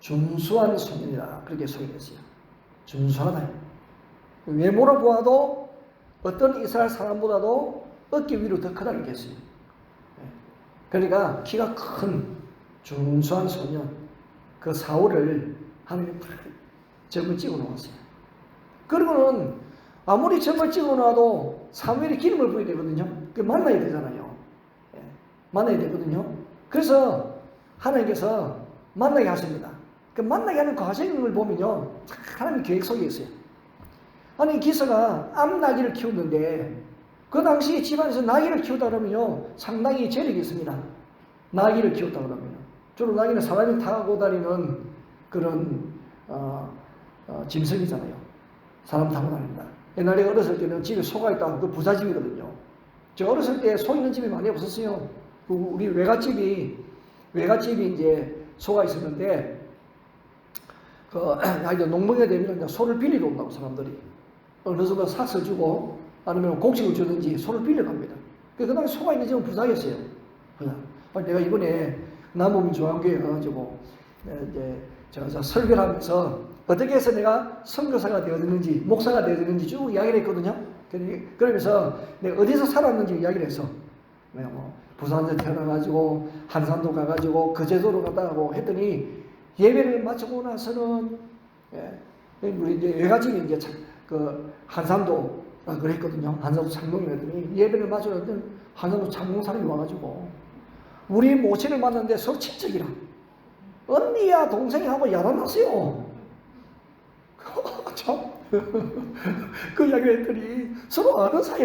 준수한 소년이다. 그렇게 소개했어요. 준수하다. 외모로 보아도 어떤 이스라엘 사람보다도 어깨 위로 더 크다 이렇게 했어요. 그러니까 키가 큰 준수한 소년, 그 사울을 하나님이 딱 점을 찍어 놓았어요. 그리고는 아무리 점을 찍어 놔도 사무엘이 기름을 부어야 되거든요. 그 만나야 되잖아요. 만나야 되거든요. 그래서 하나님께서 만나게 하십니다. 그 만나게 하는 과정을 보면요, 하나님 계획 속에 있어요. 아니 기사가 암나귀를 키웠는데 그 당시 집안에서 나귀를 키우다 그러면요 상당히 재력이 있습니다. 나귀를 키웠다 그러면 주로 나귀는 사람이 타고 다니는 그런 짐승이잖아요. 사람 타고 다닙니다. 옛날에 어렸을 때는 집에 소가 있다고 그 부자집이거든요. 저 어렸을 때 소 있는 집이 많이 없었어요. 우리 외갓집이 이제 소가 있었는데 농번기가 되면 이제 소를 빌리러 온다고 사람들이. 어느 정도 삭을 주고 아니면 곡식을 주든지 소를 빌려갑니다. 그다음에 소가 있는 집은 부자였어요. 그냥 내가 이번에 남부민주교회 가가지고 이제 제가 설교를 하면서 어떻게 해서 내가 선교사가 되어졌는지 목사가 되어졌는지 쭉 이야기를 했거든요. 그러면서 내가 어디서 살았는지 이야기를 했어. 내가 뭐 부산에서 태어나가지고 한산도 가가지고 거제도로 갔다 가고 했더니 예배를 마치고 나서는 우리 이제 외갓집이 이제 그 한산도 그랬거든요. 한산도 창동이랬더니 예배를 마치고 한산도 창동 사람이 와가지고 우리 모친을 만났는데 서로 친척이라 언니야 동생하고 야단났어요. 참 그 이야기를 했더니 서로 아는 사이.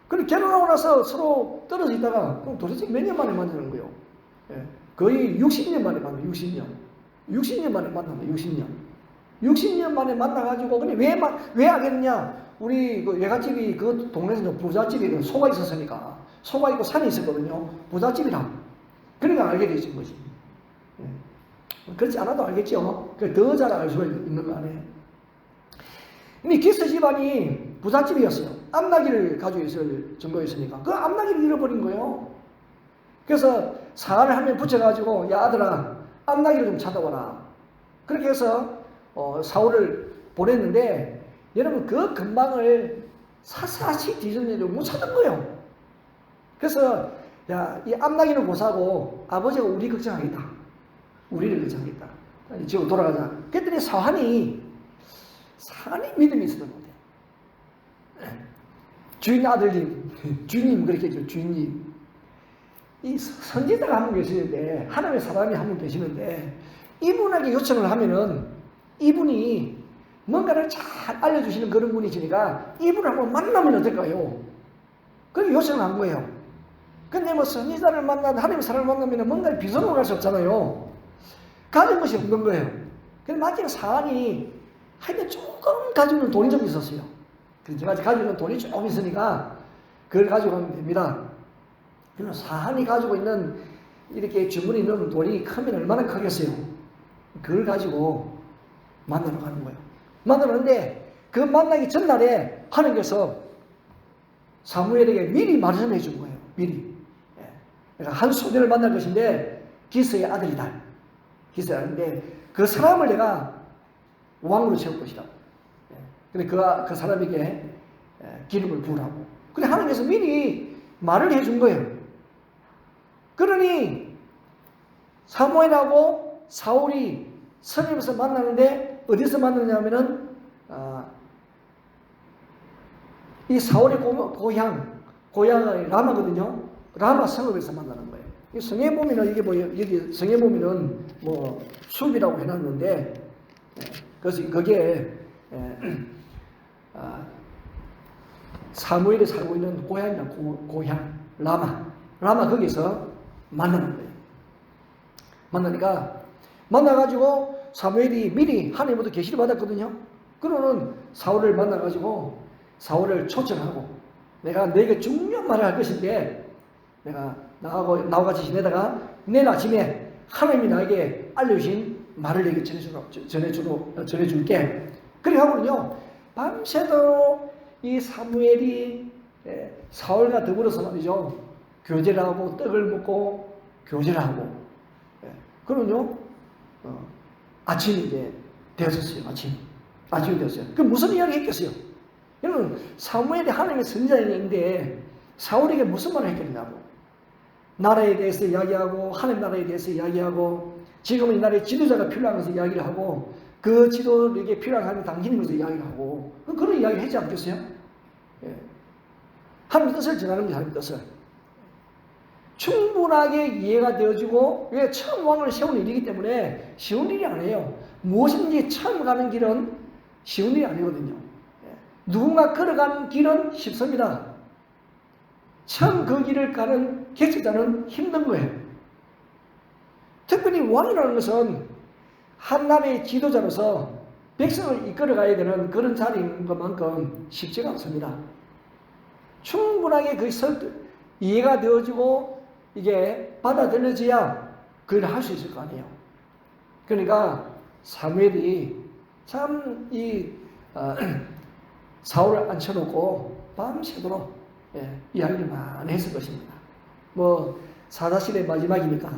그리고 결혼하고 나서 서로 떨어져 있다가 그럼 도대체 몇 년 만에 만나는 거예요. 거의 60년 만에 만나요. 60년 만에 만납니다. 60년 만에 만나가지고 근데 왜 하겠느냐? 우리 그 외갓집이 그 동네에서 부잣집이 소가 있었으니까 소가 있고 산이 있었거든요. 부잣집이라. 그러니까 알게 되신 거지. 그렇지 않아도 알겠죠. 더 잘 알 수가 있는 거 아니에요. 근데 기스 집안이 부잣집이었어요. 암나기를 가지고 있을 정도였으니까 그 암나기를 잃어버린 거예요. 그래서 사활을 한 명 붙여가지고 야 아들아 암나기를 좀 찾아와라. 그렇게 해서 사울을 보냈는데 여러분 그 근방을 사사시 뒤졌는데 못 찾은 거예요. 그래서 야 이 암나기는 고사고 아버지가 우리 걱정하겠다. 우리를 걱정하겠다. 지금 돌아가자. 그랬더니 사한이 믿음이 있었던 것 같아요. 주인 아들님, 주님 그렇게 했죠. 주인님. 이 선지자가 한 분 계시는데 하나님의 사람이 한 분 계시는데 이분에게 요청을 하면은 이분이 뭔가를 잘 알려주시는 그런 분이시니까 이분을 한번 만나면 어떨까요? 그렇게 요청을 한 거예요. 근데 뭐 선지자를 만나도 하나님의 사람을 만나면 뭔가를 비서로 갈 수 없잖아요. 가진 것이 없는 거예요. 근데 마지막 사안이 하여튼 조금 가지고 있는 돈이 좀 있었어요. 그래서 제가 가지고 있는 돈이 조금 있으니까 그걸 가지고 가면 됩니다. 그러면 사안이 가지고 있는 이렇게 주머니 넣는 돈이 크면 얼마나 크겠어요. 그걸 가지고 만나러 가는 거예요. 만나는데 그 만나기 전날에 하나님께서 사무엘에게 미리 말씀해 준 거예요. 미리. 그러니까 한 소년을 만날 것인데 기스의 아들이다. 기스의 아들인데 그 사람을 내가 왕으로 세울 것이다. 근데 그 사람에게 기름을 부으라고. 근데 하나님께서 미리 말을 해준 거예요. 그러니 사무엘하고 사울이 성에서 만나는데 어디서 만나냐면은 이 사울의 고향이 라마거든요. 라마 성읍에서 만나는 거예요. 이 성에 보면은 이게 뭐 여기 성에 보면은 뭐 숲이라고 해놨는데 그래서 거기에 사무엘이 살고 있는 고향이나 고향 라마 거기서 만나는 거예요. 만나가지고 사무엘이 미리 하나님부터 계시를 받았거든요. 그러는 사울을 만나가지고 사울을 초청하고 내가 너에게 중요한 말을 할 것인데 내가 나하고 같이 지내다가 내일 아침에 하나님이 나에게 알려주신 말을 내게 전해줄게. 그렇게 하거든요. 밤새도록 이 사무엘이 사울과 더불어서 말이죠. 교제를 하고 떡을 먹고 교제를 하고 그러면요 아침이 이제 되었어요. 아침이 되었어요. 그 무슨 이야기 했겠어요? 여러분 사무엘이 하나님의 선지자인데 사울에게 무슨 말을 했겠냐고. 나라에 대해서 이야기하고 하나님 나라에 대해서 이야기하고 지금은 이 나라에 지도자가 필요한 것을 이야기를 하고 그 지도에게 필요한 하나님 당신인 것을 이야기를 하고 그런 이야기를 하지 않겠어요? 하나님의 뜻을 전하는 거예요. 하나님의 뜻을. 충분하게 이해가 되어지고 왜 처음 왕을 세우는 일이기 때문에 쉬운 일이 아니에요. 무엇인지 처음 가는 길은 쉬운 일이 아니거든요. 누군가 걸어가는 길은 쉽습니다. 처음 그 길을 가는 개척자는 힘든 거예요. 특별히 왕이라는 것은 한 나라의 지도자로서 백성을 이끌어가야 되는 그런 자리인 것만큼 쉽지가 않습니다. 충분하게 그 이해가 되어지고 이게 받아들여져야 그걸 할 수 있을 거 아니에요. 그러니까 사무엘이 참 사울을 앉혀놓고 밤새도록 이야기를 많이 했을 것입니다. 뭐 사사시대의 마지막이니까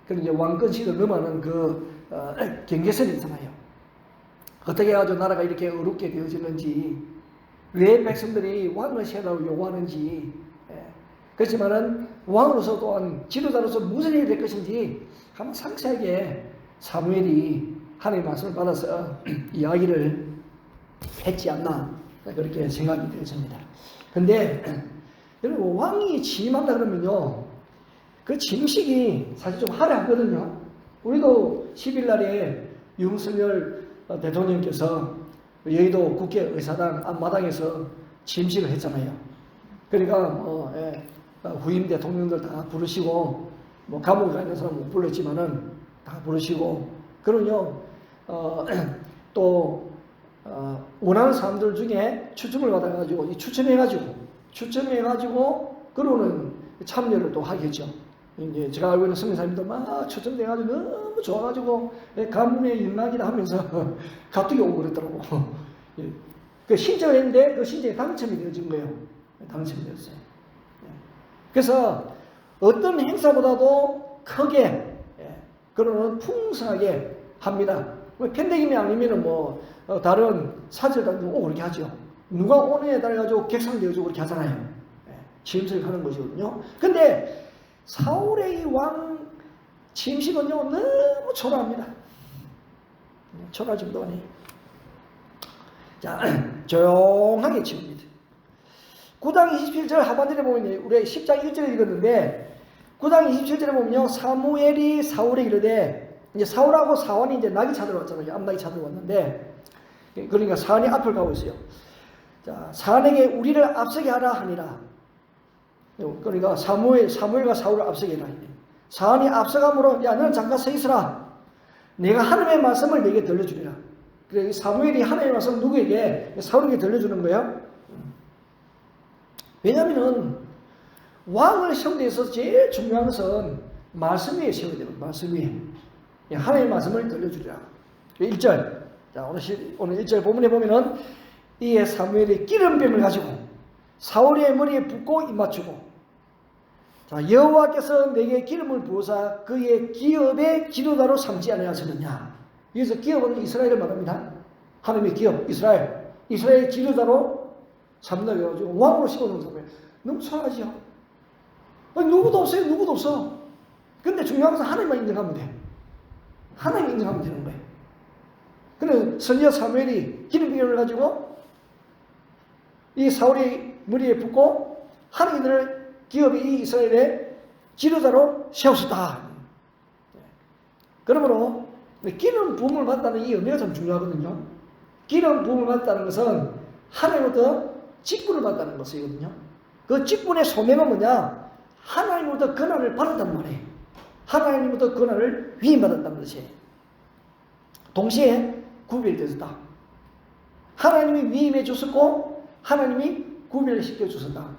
그런 이제 왕권식을 넘어가는 경계선이 있잖아요. 어떻게 해가지고 나라가 이렇게 어렵게 되어지는지, 왜 백성들이 왕을 세우라고 요구하는지, 그렇지만은 왕으로서 또한 지도자로서 무슨 일이 될 것인지 한번 상세하게 사무엘이 하나님의 말씀을 받아서 이야기를 했지 않나 그렇게 생각이 되어집니다. 근데 여러분, 왕이 취임한다 그러면요, 그 취임식이 사실 좀 화려하거든요. 우리도 10일 날에 윤석열 대통령께서 여의도 국회의사당 앞마당에서 취임식을 했잖아요. 그러니까 후임 대통령들 다 부르시고, 뭐 감옥에 가 있는 사람 못 불렀지만은 다 부르시고, 그러면요 또 원하는 사람들 중에 추첨을 받아가지고 추첨해가지고 그러는 참여를 또 하겠죠. 이제 제가 알고 있는 선교사님들 막 추첨돼가지고 너무 좋아가지고 가문의 영광이다 하면서 갑자기 오고 그랬더라고. 그 신청했는데 그 신청에 당첨이 되어진 거예요. 당첨이 되었어요. 그래서 어떤 행사보다도 크게 그러는 풍성하게 합니다. 팬데믹이 아니면은 뭐 다른 사절단도 오고 그렇게 하죠. 누가 오느냐에 따라 가지고 객상되어지고 그렇게 하잖아요. 취임식을 하는 것이거든요. 근데 사울의 왕 취임식은요 너무 초라합니다. 초라할 정도가 아니에요. 자, 조용하게 치웁니다. 9장 27절 하반절에 보면, 우리 10장 1절에 읽었는데 9장 27절에 보면요, 사무엘이 사울에 이르되, 이제 사울하고 사원이 이제 낙이 찾으러 왔잖아요. 앞낙이 찾으러 왔는데, 그러니까 사원이 앞을 가고 있어요. 자, 사원에게 우리를 앞서게 하라 하니라. 그러니까 사무엘과 사울을 앞서게 하라. 사원이 앞서가므로, 야, 너는 잠깐 서 있으라. 내가 하나님의 말씀을 내게 들려주리라. 그래, 사무엘이 하나님의 말씀을 누구에게? 사울에게 들려주는 거예요. 왜냐하면 왕을 세우는 데 있어서 제일 중요한 것은 말씀 위에 세워야 됩니다. 말씀 위에. 하나님의 말씀을 들려주리라. 1절. 자, 오늘 1절 본문에 보면은, 이에 사무엘이 기름병을 가지고 사울의 머리에 붓고 입맞추고, 자, 여호와께서 내게 기름을 부어사 그의 기업의 지도자로 삼지 아니하셨느냐. 여기서 기업은 이스라엘을 말합니다. 하나님의 기업, 이스라엘 지도자로 삼는다고 해가지고 왕으로 씌워놓은 사람이에요. 너무 초라하지요. 누구도 없어요. 누구도 없어. 근데 중요한 것은 하나님만 인정하면 돼. 하나님 인정하면 되는 거예요. 그래서 선지자 사무엘이 기름병을 가지고 이 사울의 머리에 붓고 하나님들을 기업이 이 이스라엘의 지도자로 세우셨다. 그러므로 기름 부음을 받다는 이 의미가 참 중요하거든요. 기름 부음을 받다는 것은 하나님부터 직분을 받다는 것이거든요. 그 직분의 소명은 뭐냐? 하나님부터 권한을 받았단 말이에요. 하나님부터 권한을 위임받았다는 것이에요. 동시에 구별되었다. 하나님이 위임해 주셨고 하나님이 구별시켜 주셨다.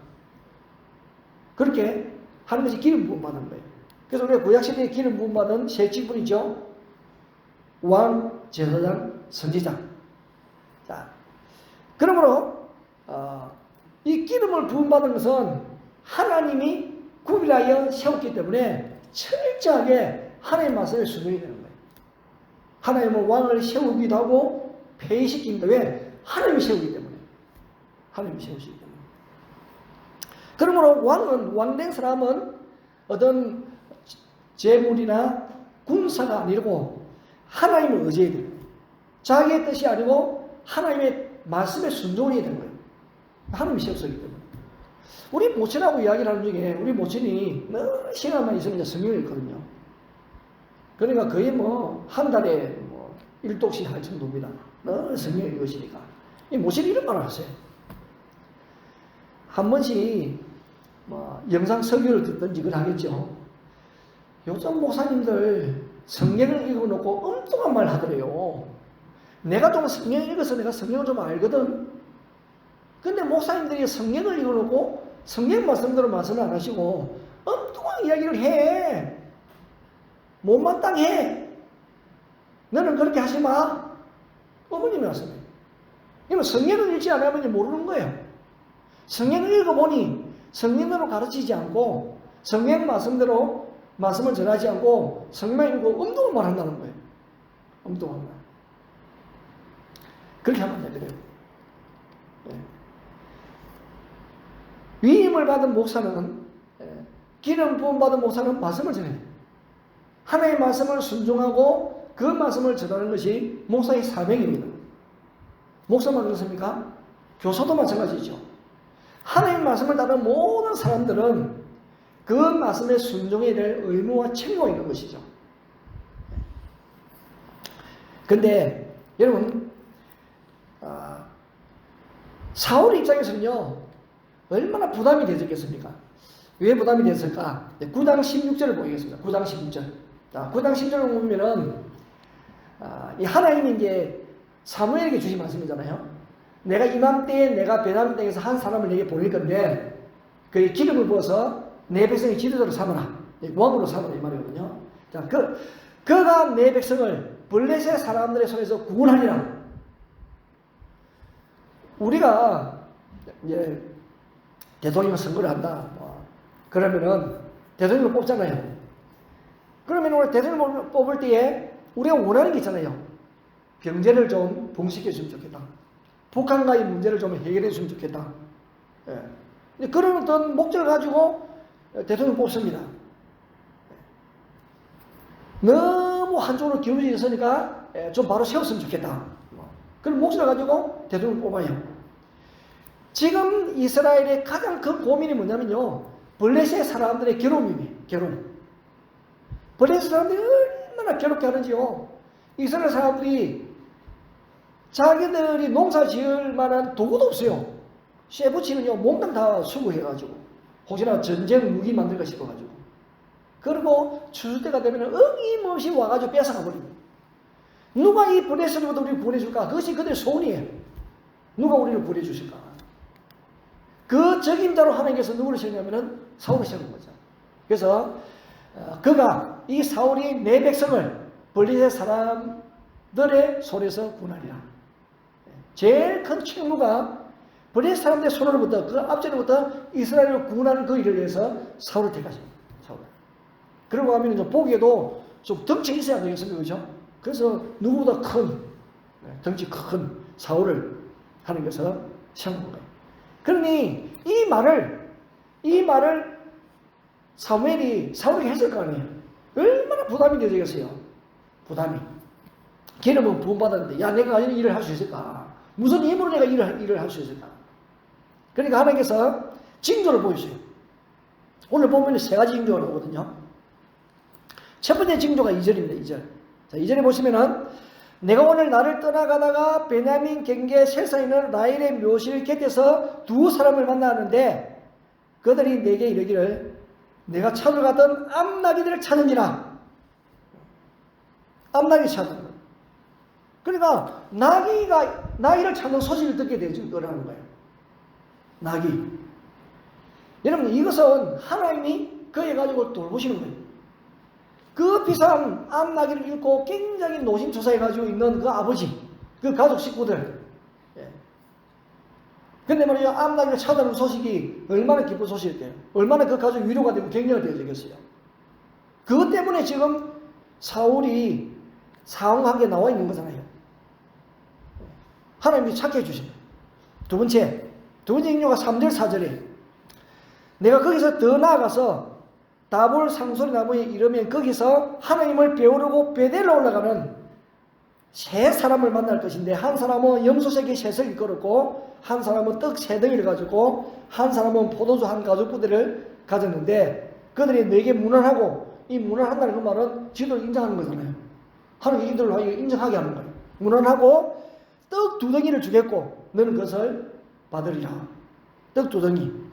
그렇게 하는 것이 기름 부음 받는 거예요. 그래서 우리가 구약시대에 기름 부음 받은 세 직분이죠. 왕, 제사장, 선지자. 자, 그러므로 이 기름을 부음받은 것은 하나님이 구별하여 세웠기 때문에 철저하게 하나님의 말씀을 순종해야 되는 거예요. 하나님은 왕을 세우기도 하고 폐위시키는데, 왜? 하나님이 세우기 때문에. 하나님이 세우시기 때문에. 그러므로 왕된 사람은 어떤 재물이나 군사가 아니고 하나님을 의지해야 돼요. 자기의 뜻이 아니고 하나님의 말씀에 순종을 해야 되는 거예요. 하나님이 세웠기 때문에. 우리 모친하고 이야기를 하는 중에, 우리 모친이 늘 시간만 있으면 성경을 읽거든요. 그러니까 거의 한 달에 1독씩 할 정도입니다. 늘 성경을 읽으시니까. 이 모친이 이런 말을 하세요. 한 번씩 영상 설교를 듣든지 그걸 하겠죠. 요즘 목사님들 성경을 읽어놓고 엉뚱한 말 하더래요. 내가 좀 성경을 읽어서 내가 성경을 좀 알거든. 근데 목사님들이 성경을 읽어놓고 성경 말씀대로 말씀을 안 하시고 엉뚱한 이야기를 해. 못마땅해. 너는 그렇게 하지 마. 어머님이 말씀해요. 이건 성경을 읽지 않으면 모르는 거예요. 성경을 읽어보니 성경대로 가르치지 않고 성경 말씀대로 말씀을 전하지 않고 성경을 읽고 운동을 한다는 거예요. 운동한다. 그렇게 하면 안 되더래요. 위임을 받은 목사는 기름 부음 받은 목사는 말씀을 전해요. 하나님의 말씀을 순종하고 그 말씀을 전하는 것이 목사의 사명입니다. 목사만 그렇습니까? 교사도 마찬가지죠. 하나님의 말씀을 따르는 모든 사람들은 그 말씀에 순종해야 될 의무와 책무가 있는 것이죠. 근데 여러분 사울 입장에서는요 얼마나 부담이 되었겠습니까? 왜 부담이 됐을까? 9장 16절을 보겠습니다. 9장 16절. 자, 9장 16절을 보면은 이 하나님이 이제 사무엘에게 주신 말씀이잖아요. 내가 이맘때에 내가 베냐민 땅에서 한 사람을 내게 보낼 건데 그의 기름을 부어서 내 백성의 지도자로 삼아라. 왕으로 삼아라 이 말이거든요. 자, 그가 내 백성을 블레셋 사람들의 손에서 구원하리라. 우리가 이제 대통령 선거를 한다. 그러면은 대통령을 뽑잖아요. 그러면 우리 대통령을 뽑을 때에 우리가 원하는 게 있잖아요. 경제를 좀 봉식해 주면 좋겠다. 북한과의 문제를 좀 해결해 주면 좋겠다. 예. 그런 어떤 목적을 가지고 대통령을 뽑습니다. 너무 한쪽으로 기울어져 있으니까 좀 바로 세웠으면 좋겠다. 그런 목적을 가지고 대통령을 뽑아요. 지금 이스라엘의 가장 큰 고민이 뭐냐면요. 블레셋 사람들의 괴로움이에요. 괴로움. 블레셋 사람들이 얼마나 괴롭게 하는지요. 이스라엘 사람들이 자기들이 농사 지을 만한 도구도 없어요. 쇠붙이는요, 몽땅 다 수거해가지고. 혹시나 전쟁 무기 만들까 싶어가지고. 그리고 추수 때가 되면 어김없이 와가지고 뺏어가 버리고. 누가 이 블레셋으로부터 우리를 구원해줄까? 그것이 그들의 소원이에요. 누가 우리를 구원해주실까? 그 적임자로 하나님께서 누구를 세우냐면은 사울을 세우는 거죠. 그래서 그가 이 사울이 내 백성을 블레셋 사람들의 손에서 구원하리라. 제일 큰 책무가 블레셋 사람들의 손으로부터 그 앞전부터 이스라엘을 구원하는 그 일을 위해서 사울을 택하십니다. 사울. 그러고 하면 좀 보기에도 좀 덩치 있어야 되겠습니까, 그렇죠? 그래서 누구보다 큰 덩치 큰 사울을 하나님께서 세운 거예요. 그러니 이 말을 사울이 했을 거 아니에요. 얼마나 부담이 되겠어요. 부담이. 기름은 부음받았는데 야 내가 이런 일을 할 수 있을까? 무슨 힘으로 내가 일을 할 수 있을까? 그러니까 하나님께서 징조를 보여주세요. 오늘 보면 세 가지 징조가 나오거든요. 첫 번째 징조가 2절입니다. 2절. 자, 2절에 보시면은 내가 오늘 나를 떠나가다가 베냐민 경계 셀사에 있는 라헬의 묘실 곁에서 두 사람을 만나는데 그들이 내게 이르기를 내가 찾아가던 암나귀들을 찾은지라. 암나귀 찾는 거예요. 그러니까 나귀를 찾는 소식을 듣게 되라는 거예요. 나귀. 여러분 이것은 하나님이 그에 가지고 돌보시는 거예요. 그 비싼 암나귀를 잃고 굉장히 노심초사해가지고 있는 그 아버지, 그 가족 식구들. 근데 말이죠, 암나귀를 찾아오는 소식이 얼마나 기쁜 소식일까요? 얼마나 그 가족 위로가 되고 격려가 되어지겠어요. 그것 때문에 지금 사울이 상황하게 나와 있는 거잖아요. 하나님이 착해 주신 거예요. 두 번째 인조가 3절 4절에 내가 거기서 더 나아가서 다볼 상소리 나무에 이르면 거기서 하나님을 배우려고 베델로 올라가는 세 사람을 만날 것인데 한 사람은 염소새끼 셋을 이끌었고 한 사람은 떡 세 덩이를 가졌고 한 사람은 포도주 한 가죽 부대를 가졌는데 그들이 내게 문안하고 이 문안한다는 그 말은 지도를 인정하는 거잖아요. 하나님이 이들을 인정하게 하는 거예요. 문안하고 떡 2덩이를 주겠고 너는 그것을 받으리라. 떡 2덩이.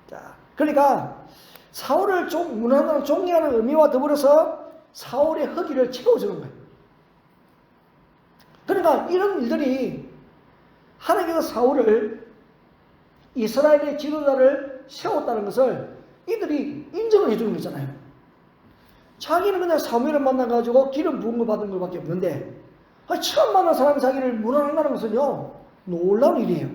자, 그러니까 사울을 문안하는 존경하는 의미와 더불어서 사울의 허기를 채워주는 거예요. 그러니까 이런 일들이 하나님께서 사울을 이스라엘의 지도자를 세웠다는 것을 이들이 인정을 해주는 거잖아요. 자기는 그냥 사무엘을 만나가지고 기름 부은 거 받은 것밖에 없는데, 처음 만난 사람이 자기를 무난한다는 것은요, 놀라운 일이에요.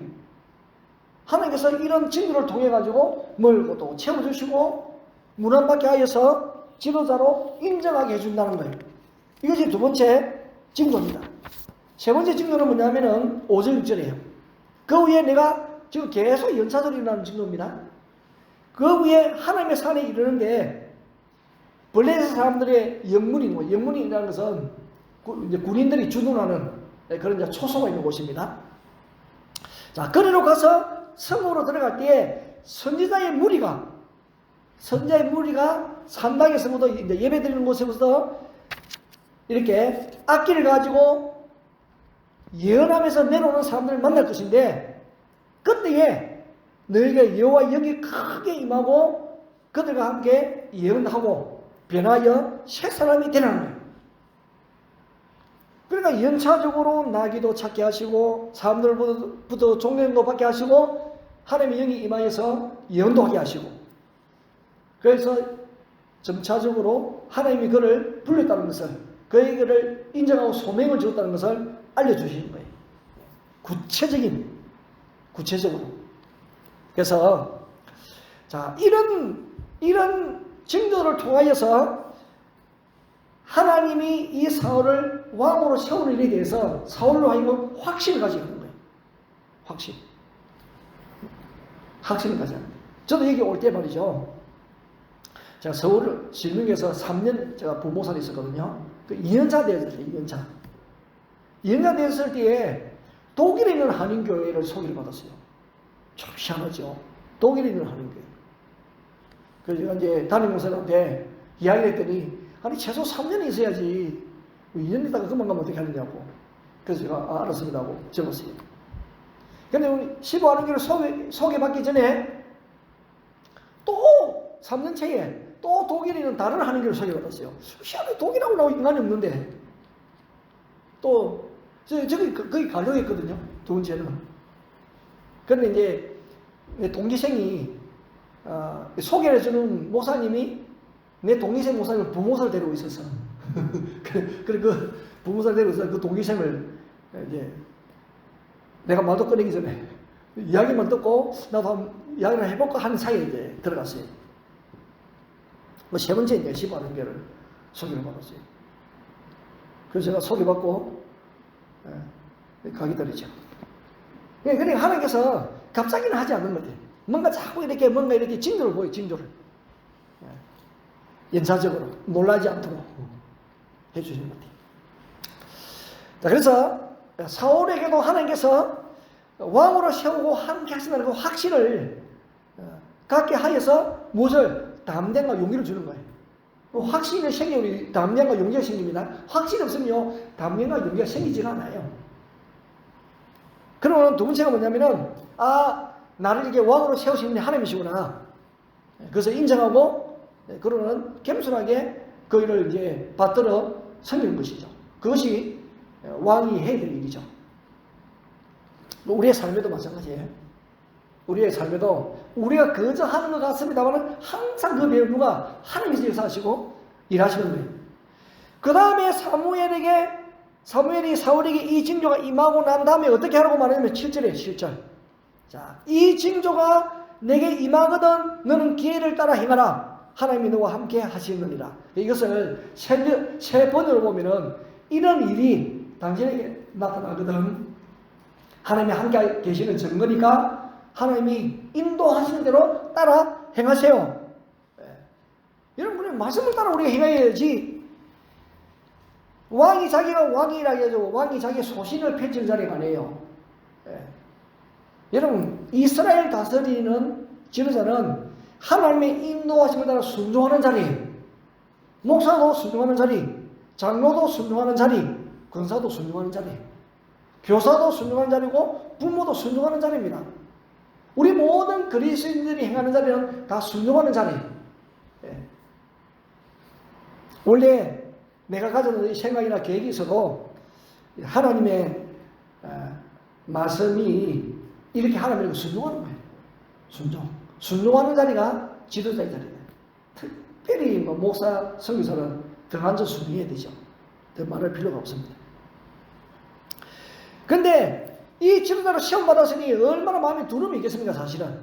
하나님께서 이런 징조를 통해가지고 멀고도 채워주시고, 무난받게 하여서 지도자로 인정하게 해준다는 거예요. 이것이 두 번째 징조입니다. 세 번째 징조는 뭐냐면은 5절 6절이에요. 그 위에 내가 지금 계속 연차적으로 일어나는 징조입니다. 그 위에 하나님의 산에 이르는데, 블레셋 사람들의 영문이, 영문이라는 것은 이제 군인들이 주둔하는 그런 이제 초소가 있는 곳입니다. 자, 거리로 가서 성으로 들어갈 때에 선지자의 무리가 산당에서부터 이제 예배 드리는 곳에부터 이렇게 악기를 가지고 예언하면서 내려오는 사람들을 만날 것인데, 그때에 너희가 여호와 영이 크게 임하고 그들과 함께 예언하고 변하여 새 사람이 되라는 거예요. 그러니까 연차적으로 나기도 찾게 하시고 사람들부터 종교도 받게 하시고 하나님의 영이 임하여서 예언도 하게 하시고, 그래서 점차적으로 하나님이 그를 불렀다는 것을, 그에게를 인정하고 소명을 주었다는 것을 알려주시는 거예요. 구체적으로. 그래서 자, 이런 징조를 통하여서 하나님이 이 사울을 왕으로 세우는 일에 대해서 사울로 하여금 확신을 가지게 하는 거예요. 확신을 가져야 합니다. 저도 여기 올 때 말이죠, 제가 서울 신명에서 3년 제가 부모산에 있었거든요. 그 2년차 되었을 때, 2년차 되었을 때에 독일에 있는 한인교회를 소개를 받았어요. 참 희한하죠. 독일에 있는 한인교회. 그래서 제가 이제 담임 목사님한테 이야기를 했더니, 아니 최소 3년이 있어야지 2년 있다가 그만 가면 어떻게 하느냐고. 그래서 제가 알았습니다 하고 적었어요. 근데 우리 15한인교회를 소개받기 전에 또 3년 차에 또 독일에 있는 다른 한인교회를 소개받았어요. 희한하게 독일하고 나하고 인간이 없는데 또 저기 거기 가려고 했거든요. 두 번째는. 그런데 이제 내 동기생이 소개를 해주는 목사님이 내 동기생 목사님을 부모사를 데리고 있었어. 그래 그 부모사를 데리고 있어서 그 동기생을 이제 내가 말도 꺼내기 전에 이야기만 듣고 나도 한번 이야기를 해볼까 하는 사이에 이제 들어갔어요. 세 번째 이제 15한인교회를 소개를 받았어요. 그래서 제가 소개받고 가게 되죠. 그러니까 하나님께서 갑자기는 하지 않는 거예요. 뭔가 이렇게 징조를 보여요, 징조를. 연사적으로 놀라지 않도록 해주시는 것 같아요. 자, 그래서 사울에게도 하나님께서 왕으로 세우고 함께 하신다는 그 확신을 갖게 하여서 무엇을? 담대함과 용기를 주는 거예요. 확신이 생겨 우리 담대함과 용기가 생깁니다. 확신이 없으면요, 담대함과 용기가 생기지가 않아요. 그러면 두 번째가 뭐냐면은, 나를 이렇게 왕으로 세우시는 하나님이시구나. 그래서 인정하고, 그러면 겸손하게 그 일을 이제 받들어 섬기는 것이죠. 그것이 왕이 해야 될 일이죠. 우리의 삶에도 마찬가지예요. 우리의 삶에도 우리가 그저 하는 것 같습니다만 항상 그 배우 누가 하나님께서 역사하시고 일하시는 거예요. 그 다음에 사무엘이 사울에게 이 징조가 임하고 난 다음에 어떻게 하라고 말하냐면 7절이에요. 7절. 자, 이 징조가 내게 임하거든 너는 기회를 따라 행하라. 하나님이 너와 함께 하시느니라. 이것을 세 번으로 보면은 이런 일이 당신에게 나타나거든. 하나님이 함께 계시는 증거니까 하나님이 인도하시는 대로 따라 행하세요. 여러분, 말씀을 따라 우리가 행해야지. 왕이 자기가 왕이라고 해가지고 왕이 자기 소신을 펼치는 자리가 아니에요. 여러분, 이스라엘 다스리는 지도자는 하나님의 인도하심을 따라 순종하는 자리, 목사도 순종하는 자리, 장로도 순종하는 자리, 권사도 순종하는 자리, 교사도 순종하는 자리고 부모도 순종하는 자리입니다. 우리 모든 그리스도인들이 행하는 자리는 다 순종하는 자리. 원래 내가 가진 생각이나 계획이 있어도 하나님의 말씀이 이렇게 하나님을 순종하는 거예요. 순종하는 자리가 지도자의 자리예요. 특별히 뭐 목사, 선교사는 더 완전 순응해야 되죠. 더 말할 필요가 없습니다. 근데 이 지도자로 시험 받았으니 얼마나 마음에 두려움이 있겠습니까, 사실은.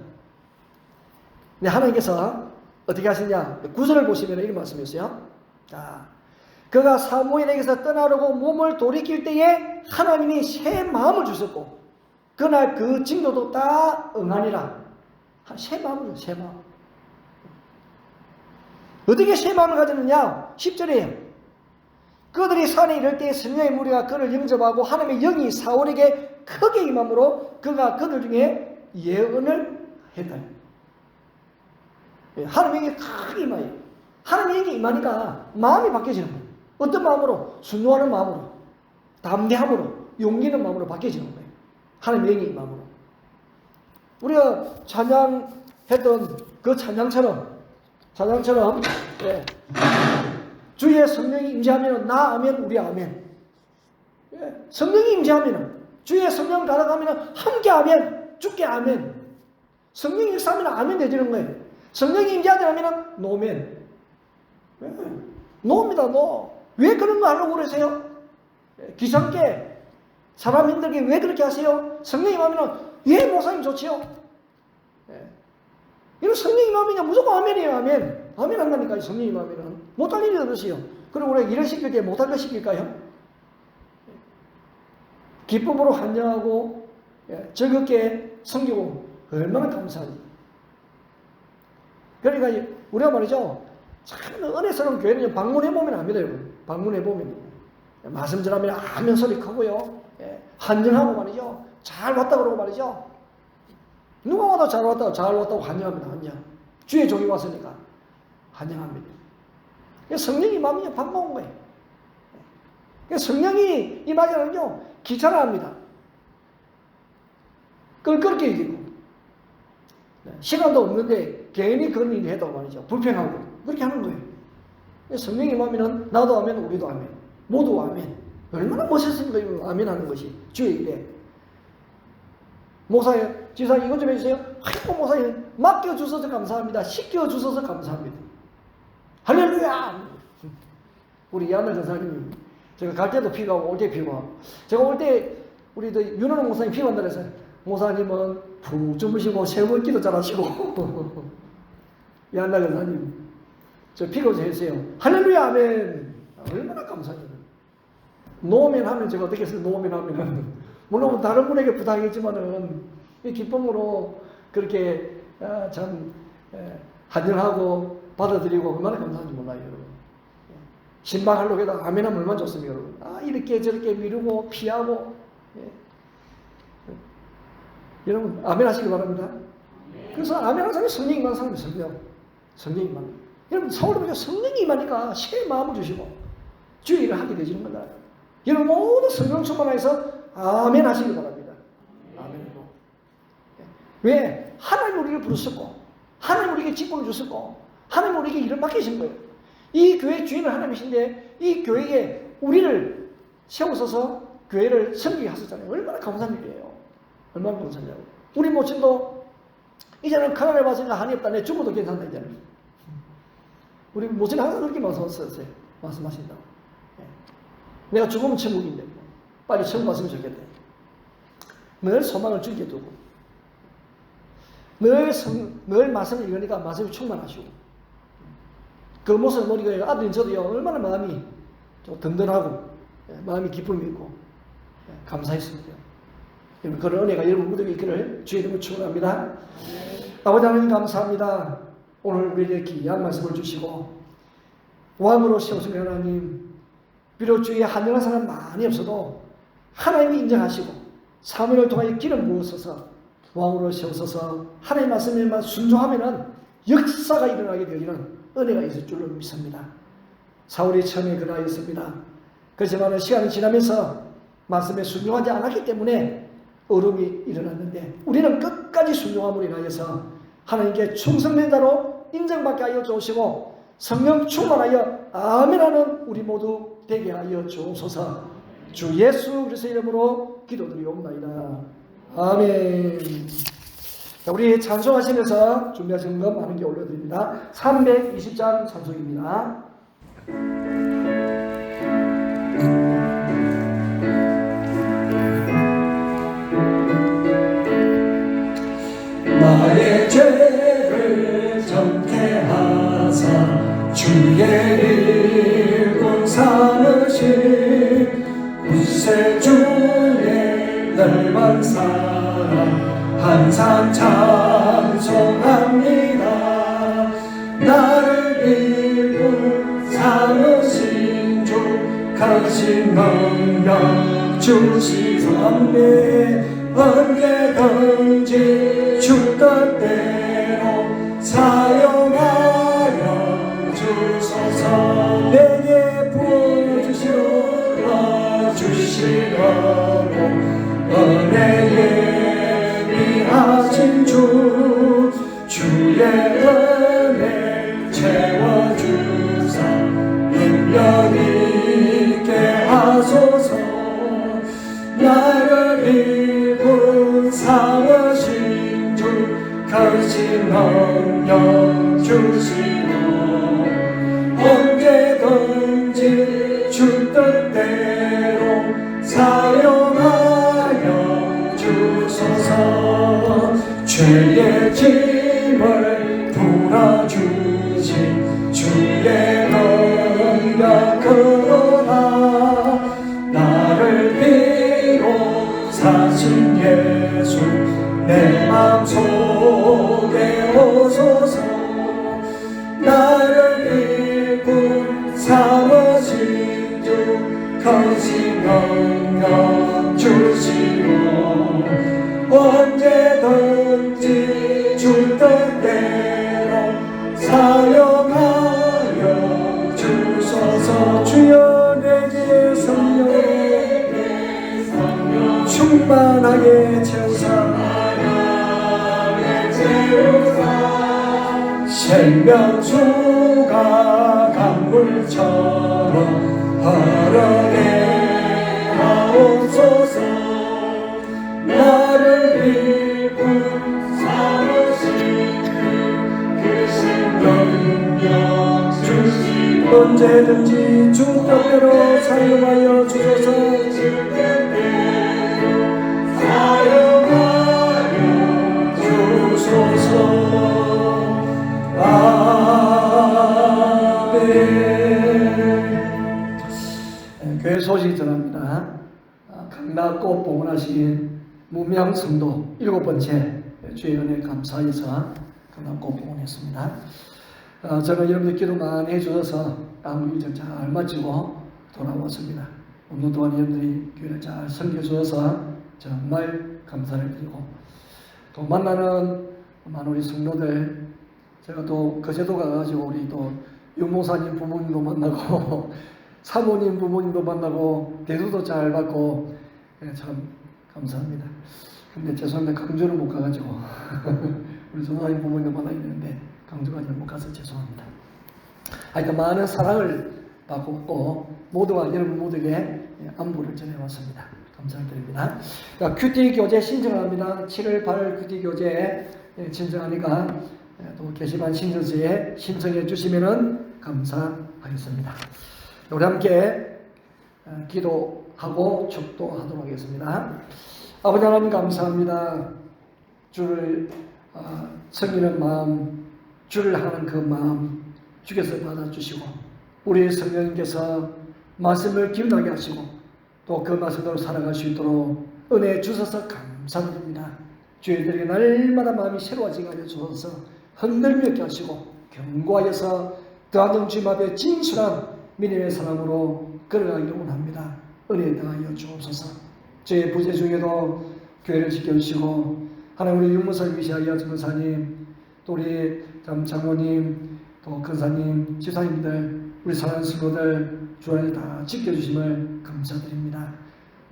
근데 하나님께서 어떻게 하시냐? 9절을 보시면 이런 말씀이었어요. 자, 그가 사무엘에게서 떠나려고 몸을 돌이킬 때에 하나님이 새 마음을 주셨고 그날 그 징조도 다 응하니라. 새 마음을 새 마음. 어떻게 새 마음을 가졌느냐? 10절이에요. 그들이 산에 이를 때 성령의 무리가 그를 영접하고 하나님의 영이 사울에게 크게 임함으로 그가 그들 중에 예언을 했다. 하나님의 영이 크게 임하여. 하나님의 영이 임하니까 마음이 바뀌어지는 거예요. 어떤 마음으로? 순종하는 마음으로, 담대함으로, 용기 있는 마음으로 바뀌어지는 거예요. 하나님의 영이 임함으로. 우리가 찬양했던 그 찬양처럼 예. 주의 성령이 임재하면 나 아멘 우리 아멘. 예. 성령이 임재하면 주의 성령 가득하면 함께 아멘 주께 아멘. 성령이 역사하면 아멘 되지는 거예요. 성령이 임재하지 않으면 노멘. 예. 노입니다 노. 왜 그런 거 하려고 그러세요? 예. 기성께 사람 힘들게 왜 그렇게 하세요? 성령이 임하면 예 목사님 좋지요. 예. 이런 성령이 임하면 무조건 아멘이에요. 아멘. 아멘 한다니까요. 성령이 임하면 못할 일이 없으시요. 그리고 우리가 일을 시킬 때 못할 거 시킬까요? 기쁨으로 환영하고 즐겁게 섬기고 얼마나 감사하니. 그러니까 우리가 말이죠. 참 은혜스러운 교회는 방문해보면 압니다. 여러분. 방문해보면 말씀 전하면 아멘 소리 크고요. 환영하고 말이죠. 잘 왔다 그러고 말이죠. 누가 와도 잘 왔다고 환영합니다. 환영. 주의 종이 왔으니까 환영합니다. 성령이 임하면 반가운 거예요. 성령이 임하지 않으면요 귀찮아합니다. 껄끄럽게 이기고 시간도 없는데 괜히 그런 일을 해도 말이죠 불평하고 그렇게 하는 거예요. 성령이 임하면 나도 아멘 우리도 아멘 모두 아멘. 얼마나 멋있습니까? 아멘 하는 것이 주의 일에. 목사님 지사님 이것 좀 해주세요. 아이고 목사님 맡겨주셔서 감사합니다. 시켜주셔서 감사합니다. 할렐루야. 우리 이한나 전사님이 제가 갈 때도 비가 오고 올 때 비가 오고 제가 올 때 우리 윤원호 목사님 비가 온다 그래서 목사님은 푹 주무시고 세번 기도 잘하시고 이한나 전사님 저 비가 좀 해주세요. 할렐루야 아멘. 얼마나 감사합니다. 노멘 하면 제가 어떻게 했어요? 노멘 하면 물론 다른 분에게 부탁했지만은 이 기쁨으로 그렇게 참 환영하고 받아들이고 얼마나 감사한지 몰라요, 여러분. 신방하려고 해도 아멘 하면 얼마나 좋습니까, 여러분. 이렇게 저렇게 미루고 피하고 여러분 아멘 하시기 바랍니다. 그래서 아멘 하는 사람이 성령이 임하는 사람이 성령이 임하는. 여러분 서울에 보니까 성령이 임하니까 새 마음을 주시고 주의 일을 하게 되지는 거다. 여러분 모두 성령 충만해서 아멘 하시기 바랍니다. 아멘으로. 왜? 하나님 우리를 부르셨고 하나님 우리에게 직분을 주셨고 하나님 우리에게 일을 맡기신 거예요. 이 교회의 주인은 하나님이신데 이 교회에 우리를 세우셔서 교회를 섬기게 하셨잖아요. 얼마나 감사한 일이에요. 얼마나 감사하냐고. 우리 모친도 이제는 큰아내 봤으니까 한이 없다. 내 죽어도 괜찮다 이제는. 우리 모친은 항상 그렇게 말씀하셨어요. 말씀하신다고. 내가 죽으면 천국인데 빨리 천국 갔으면 좋겠다. 늘 소망을 주게 두고 늘 말씀을 읽으니까 말씀이 충만하시고 그 모습을 보니까 아들인 저도요 얼마나 마음이 좀 든든하고 마음이 기쁨이 있고 감사했습니다. 그런 은혜가 여러분 모두에게 있기를 주의 이름으로 축원합니다. 아버지 하나님 감사합니다. 오늘 우리에게 귀한 말씀을 주시고 왕으로 세우신 하나님 비록 주위에 한영한 사람 많이 없어도 하나님이 인정하시고 사무엘을 통하여 기름 부으셔서 왕으로 세우셔서 하나님의 말씀에만 순종하면 역사가 일어나게 되기는 은혜가 있을 줄로 믿습니다. 사울이 처음에 그러하였습니다. 그렇지만 시간이 지나면서 말씀에 순종하지 않았기 때문에 어려움이 일어났는데 우리는 끝까지 순종함으로 인하여서 하나님께 충성된 자로 인정받게 하여 주시고 성령 충만하여 아멘하는 우리 모두 되게 하여 주옵소서. 주 예수 그리스도의 이름으로 기도드리옵나이다. 아멘. 자, 우리 찬송하시면서 준비하신 것 많은 게 올려드립니다. 320장 찬송입니다. 나의 죄를 정케하사 주의 일꾼 삼으신 구세주의 넓은 사랑 항상 찬송합니다. 나를 일꾼 삼으신 주 거신 능력 주시사옵네. 언제든지 주 뜻대로 사용하여 주소서. 내게 부어주시러 주시려고 은혜 예비하신 주 주의 은혜 채워주사 능력 있게 하소서. 나를 일꾼 삼으신 주 거신 능력 주시고 언제든지 주 뜻대로 사용하여 주소서. 죄의 짐을 풀어주신 주의 능력으로다 나를 사신 예수 내 맘속에 오소서. 나를 일꾼 삼으신 주 거신 능력 주시고 언제든지 주 뜻대로 사용하여 주소서. 주여 내게 성령 충만하게 채우사 생명수가 강물처럼 흐르게 하옵소서. 나를 일꾼 삼으신 그 신능력 주시고 언제든지 주 뜻대로 사용하여 주소서. 교회 소식이 전합니다. 강락고 봉헌하신 무명성도 7번째 주의 은혜 감사해서 강락고 봉헌했습니다. 저는 여러분들 기도 많이 해주셔서 아무 일정 잘 마치고 돌아왔습니다. 오늘 동안 여러분들이 교회를 잘 섬겨주셔서 정말 감사를 드리고 또 만나는 많은 우리 성도들 제가 또 거제도 가가지고 우리 또 윤목사님 부모님도 만나고 사모님 부모님도 만나고 대도도 잘 받고 참 감사합니다. 근데 죄송합니다. 강주를 못 가가지고 우리 전사님 부모님도 만나야 되는데 강주까지 못 가서 죄송합니다. 하여튼 많은 사랑을 받고 있고 모두가 여러분 모두에게 안부를 전해왔습니다. 감사드립니다. 큐티 교재 신청합니다. 7월 8월 큐티 교재 신청하니까 또 게시판 신청서에 신청해 주시면 감사하겠습니다. 우리 함께 기도하고 축도하도록 하겠습니다. 아버지 하나님 감사합니다. 주를 섬기는 마음, 주를 하는 그 마음 주께서 받아주시고 우리 성령님께서 말씀을 기운하게 하시고 또 그 말씀대로 살아갈 수 있도록 은혜 주셔서 감사드립니다. 주님들에게 날마다 마음이 새로워지게 하여 주셔서 흔들며 있게 하시고 견고하여서 더하는 주님 앞에 진실한 믿음의 사람으로 걸어가기를 원합니다. 은혜 당하여 주옵소서. 저의 부재 중에도 교회를 지켜주시고 하나님 우리 윤무사님 위시하여 전사님 또 우리 장모님 또 근사님 지사님들 우리 사랑하는 친구들 주 안에 다 지켜주심을 감사드립니다.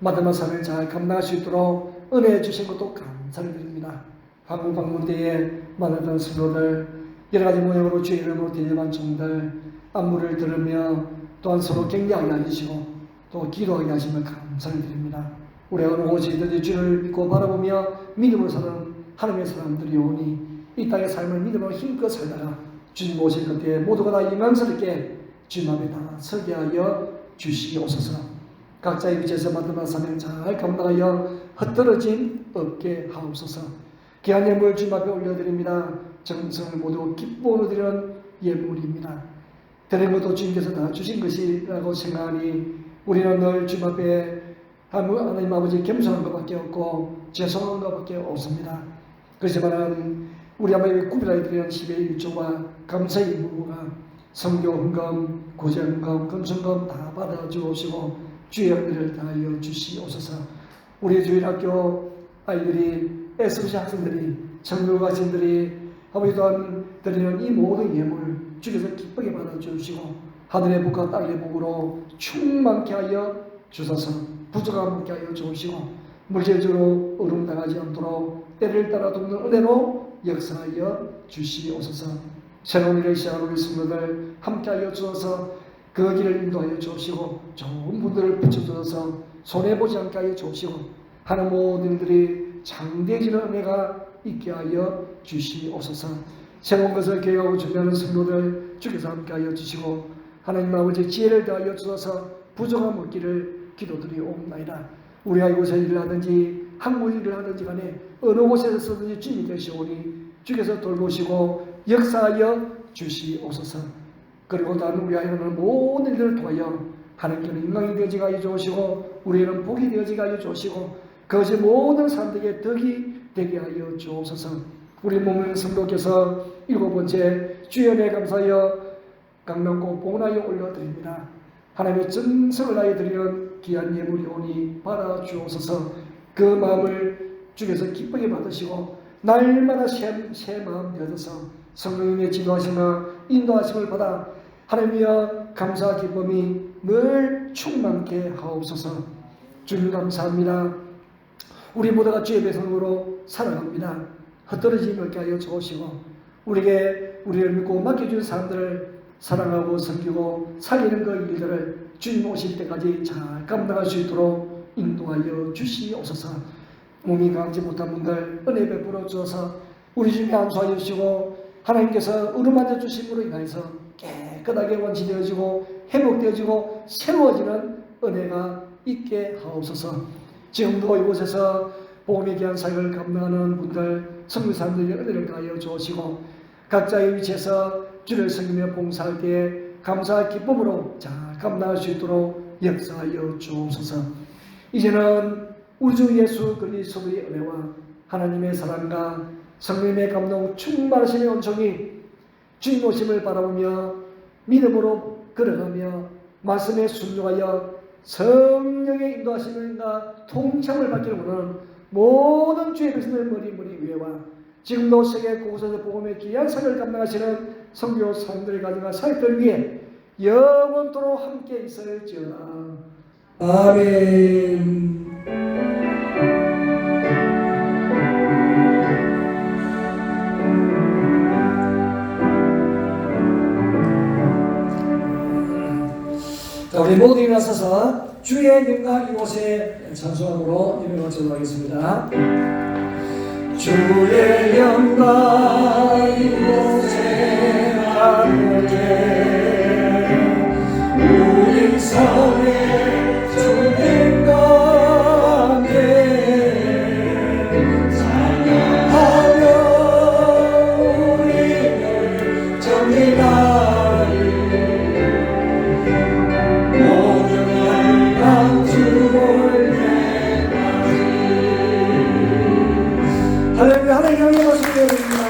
마지막 삶을 잘 감당할 수 있도록 은혜 주신 것도 감사드립니다. 한국 방문 때에 만났던 친구들 여러 가지 모양으로 주의 이름으로 대접한 종들 안무를 들으며 또한 서로 격려하게 하시고 또 기도하게 하심을 감사드립니다. 우리 어느 곳이든지 주를 믿고 바라보며 믿음으로 사는 하나님의 사람들이 오니 이 땅의 삶을 믿음으로 힘껏 살다가 주님 오실 그때 모두가 다 영광스럽게 주님 앞에 다 서게 하여 주시옵소서. 각자의 위치에서 맡은 사명 잘 감당하여 헛떨어짐 없게 하옵소서. 귀한 예물 주님 앞에 올려드립니다. 정성을 모두 기쁨으로 드리는 예물입니다. 드린 것도 주님께서 다 주신 것이라고 생각하니 우리는 늘 주님 앞에 하나님 아버지 겸손한 것밖에 없고 죄송한 것밖에 없습니다. 그렇지만 우리 아버지 구별하여 드리는 10의 1조와 감사의 부부가 성교 헌금, 고제 헌금, 금성금 다 받아주시고 주의 은혜를 다하여 주시옵소서. 우리 주일학교 아이들이 SBC 학생들이 청교 학생들이 아버지 또한 드리는 이 모든 예물 주께서 기쁘게 받아주시고 하늘의 복과 땅의 복으로 충만케 하여 주소서. 부족함 없게 하여 주시고 물질적으로 어려움당하지 않도록 때를 따라 돕는 은혜로 역사하여 주시옵소서. 새로운 일을 시작하는 우리 성도들 함께하여 주셔서 그 길을 인도하여 주시고 좋은 분들을 붙여주셔서 손해보지 않게 하여 주시고 하는 모든 일들이 장대해지는 은혜가 있게 하여 주시옵소서. 새로운 것을 계획하고 준비하는 성도들 주께서 함께하여 주시고 하나님 아버지 지혜를 더하여 주셔서 부족함 없기를 기도드리옵나이다. 우리가 이곳에 일을 하든지 한국 일을 하든지 간에 어느 곳에서든지 주님이 되시오니 주께서 돌보시고 역사하여 주시옵소서. 그리고 다른 우리 아이는 모든 일들을 통하여 하나님께는 영광이 되어지게 하여 주시고 우리는 복이 되어지게 하여 주시고 그것이 모든 사람들에게 덕이 되게 하여 주옵소서. 우리 몸은 성도께서 7번째 주의 은혜에 감사하여 강남고 봉헌하여 올려드립니다. 하나님의 정성을 다하여 드리는 귀한 예물이 오니 받아주옵소서. 그 마음을 주께서 기쁘게 받으시고 날마다 새 마음 되어서 성령님의 지도하심과 인도하심을 받아 하나님이여 감사 기쁨이 늘 충만케 하옵소서. 주님 감사합니다. 우리 모두가 주의 백성으로 살아갑니다. 헛떨어지지 않게 하여 주시고 우리를 믿고 맡겨준 사람들을 사랑하고 섬기고 살리는 그 일들을 주님 오실 때까지 잘 감당할 수 있도록 인도하여 주시옵소서. 몸이 강하지 못한 분들 은혜 베풀어 주셔서 우리 주님이 안수하여 주시고 하나님께서 어루만져 주심으로 인하여서 깨끗하게 원치되어지고 회복되어지고 새로워지는 은혜가 있게 하옵소서. 지금도 이곳에서 복음의 귀한 사역을 감당하는 분들 성도사님들의 은혜를 가하여 주시고 각자의 위치에서 주를 섬기며 봉사할 때에 감사와 기쁨으로 잘 감당할 수 있도록 역사하여 주옵소서. 이제는 우리 주 예수 그리스도의 은혜와 하나님의 사랑과 성령의 감동 충만하심의 은총이 주님 오심을 바라보며 믿음으로 걸어가며 말씀에 순종하여 성령의 인도하심과 통참을 받기를 원하는 모든 주의 백성들 머리 위에와 지금도 세계 곳곳에서 복음의 귀한 사역을 감당하시는 선교 사람들의 가정과 사역들 위해 영원토록 함께 있을지어다. 아멘. 자, 우리 모두 일어서서 주의 영광 이곳에 찬송함으로 예배를 마치도록 하겠습니다. 주의 영광 이곳에 나누게 우리 삶의 주님 가운데 찬양하며 우리를 정리하리 모든 영광 주를 행하리. 할렐루야. 하나님 영광을 받으시기 바랍니다.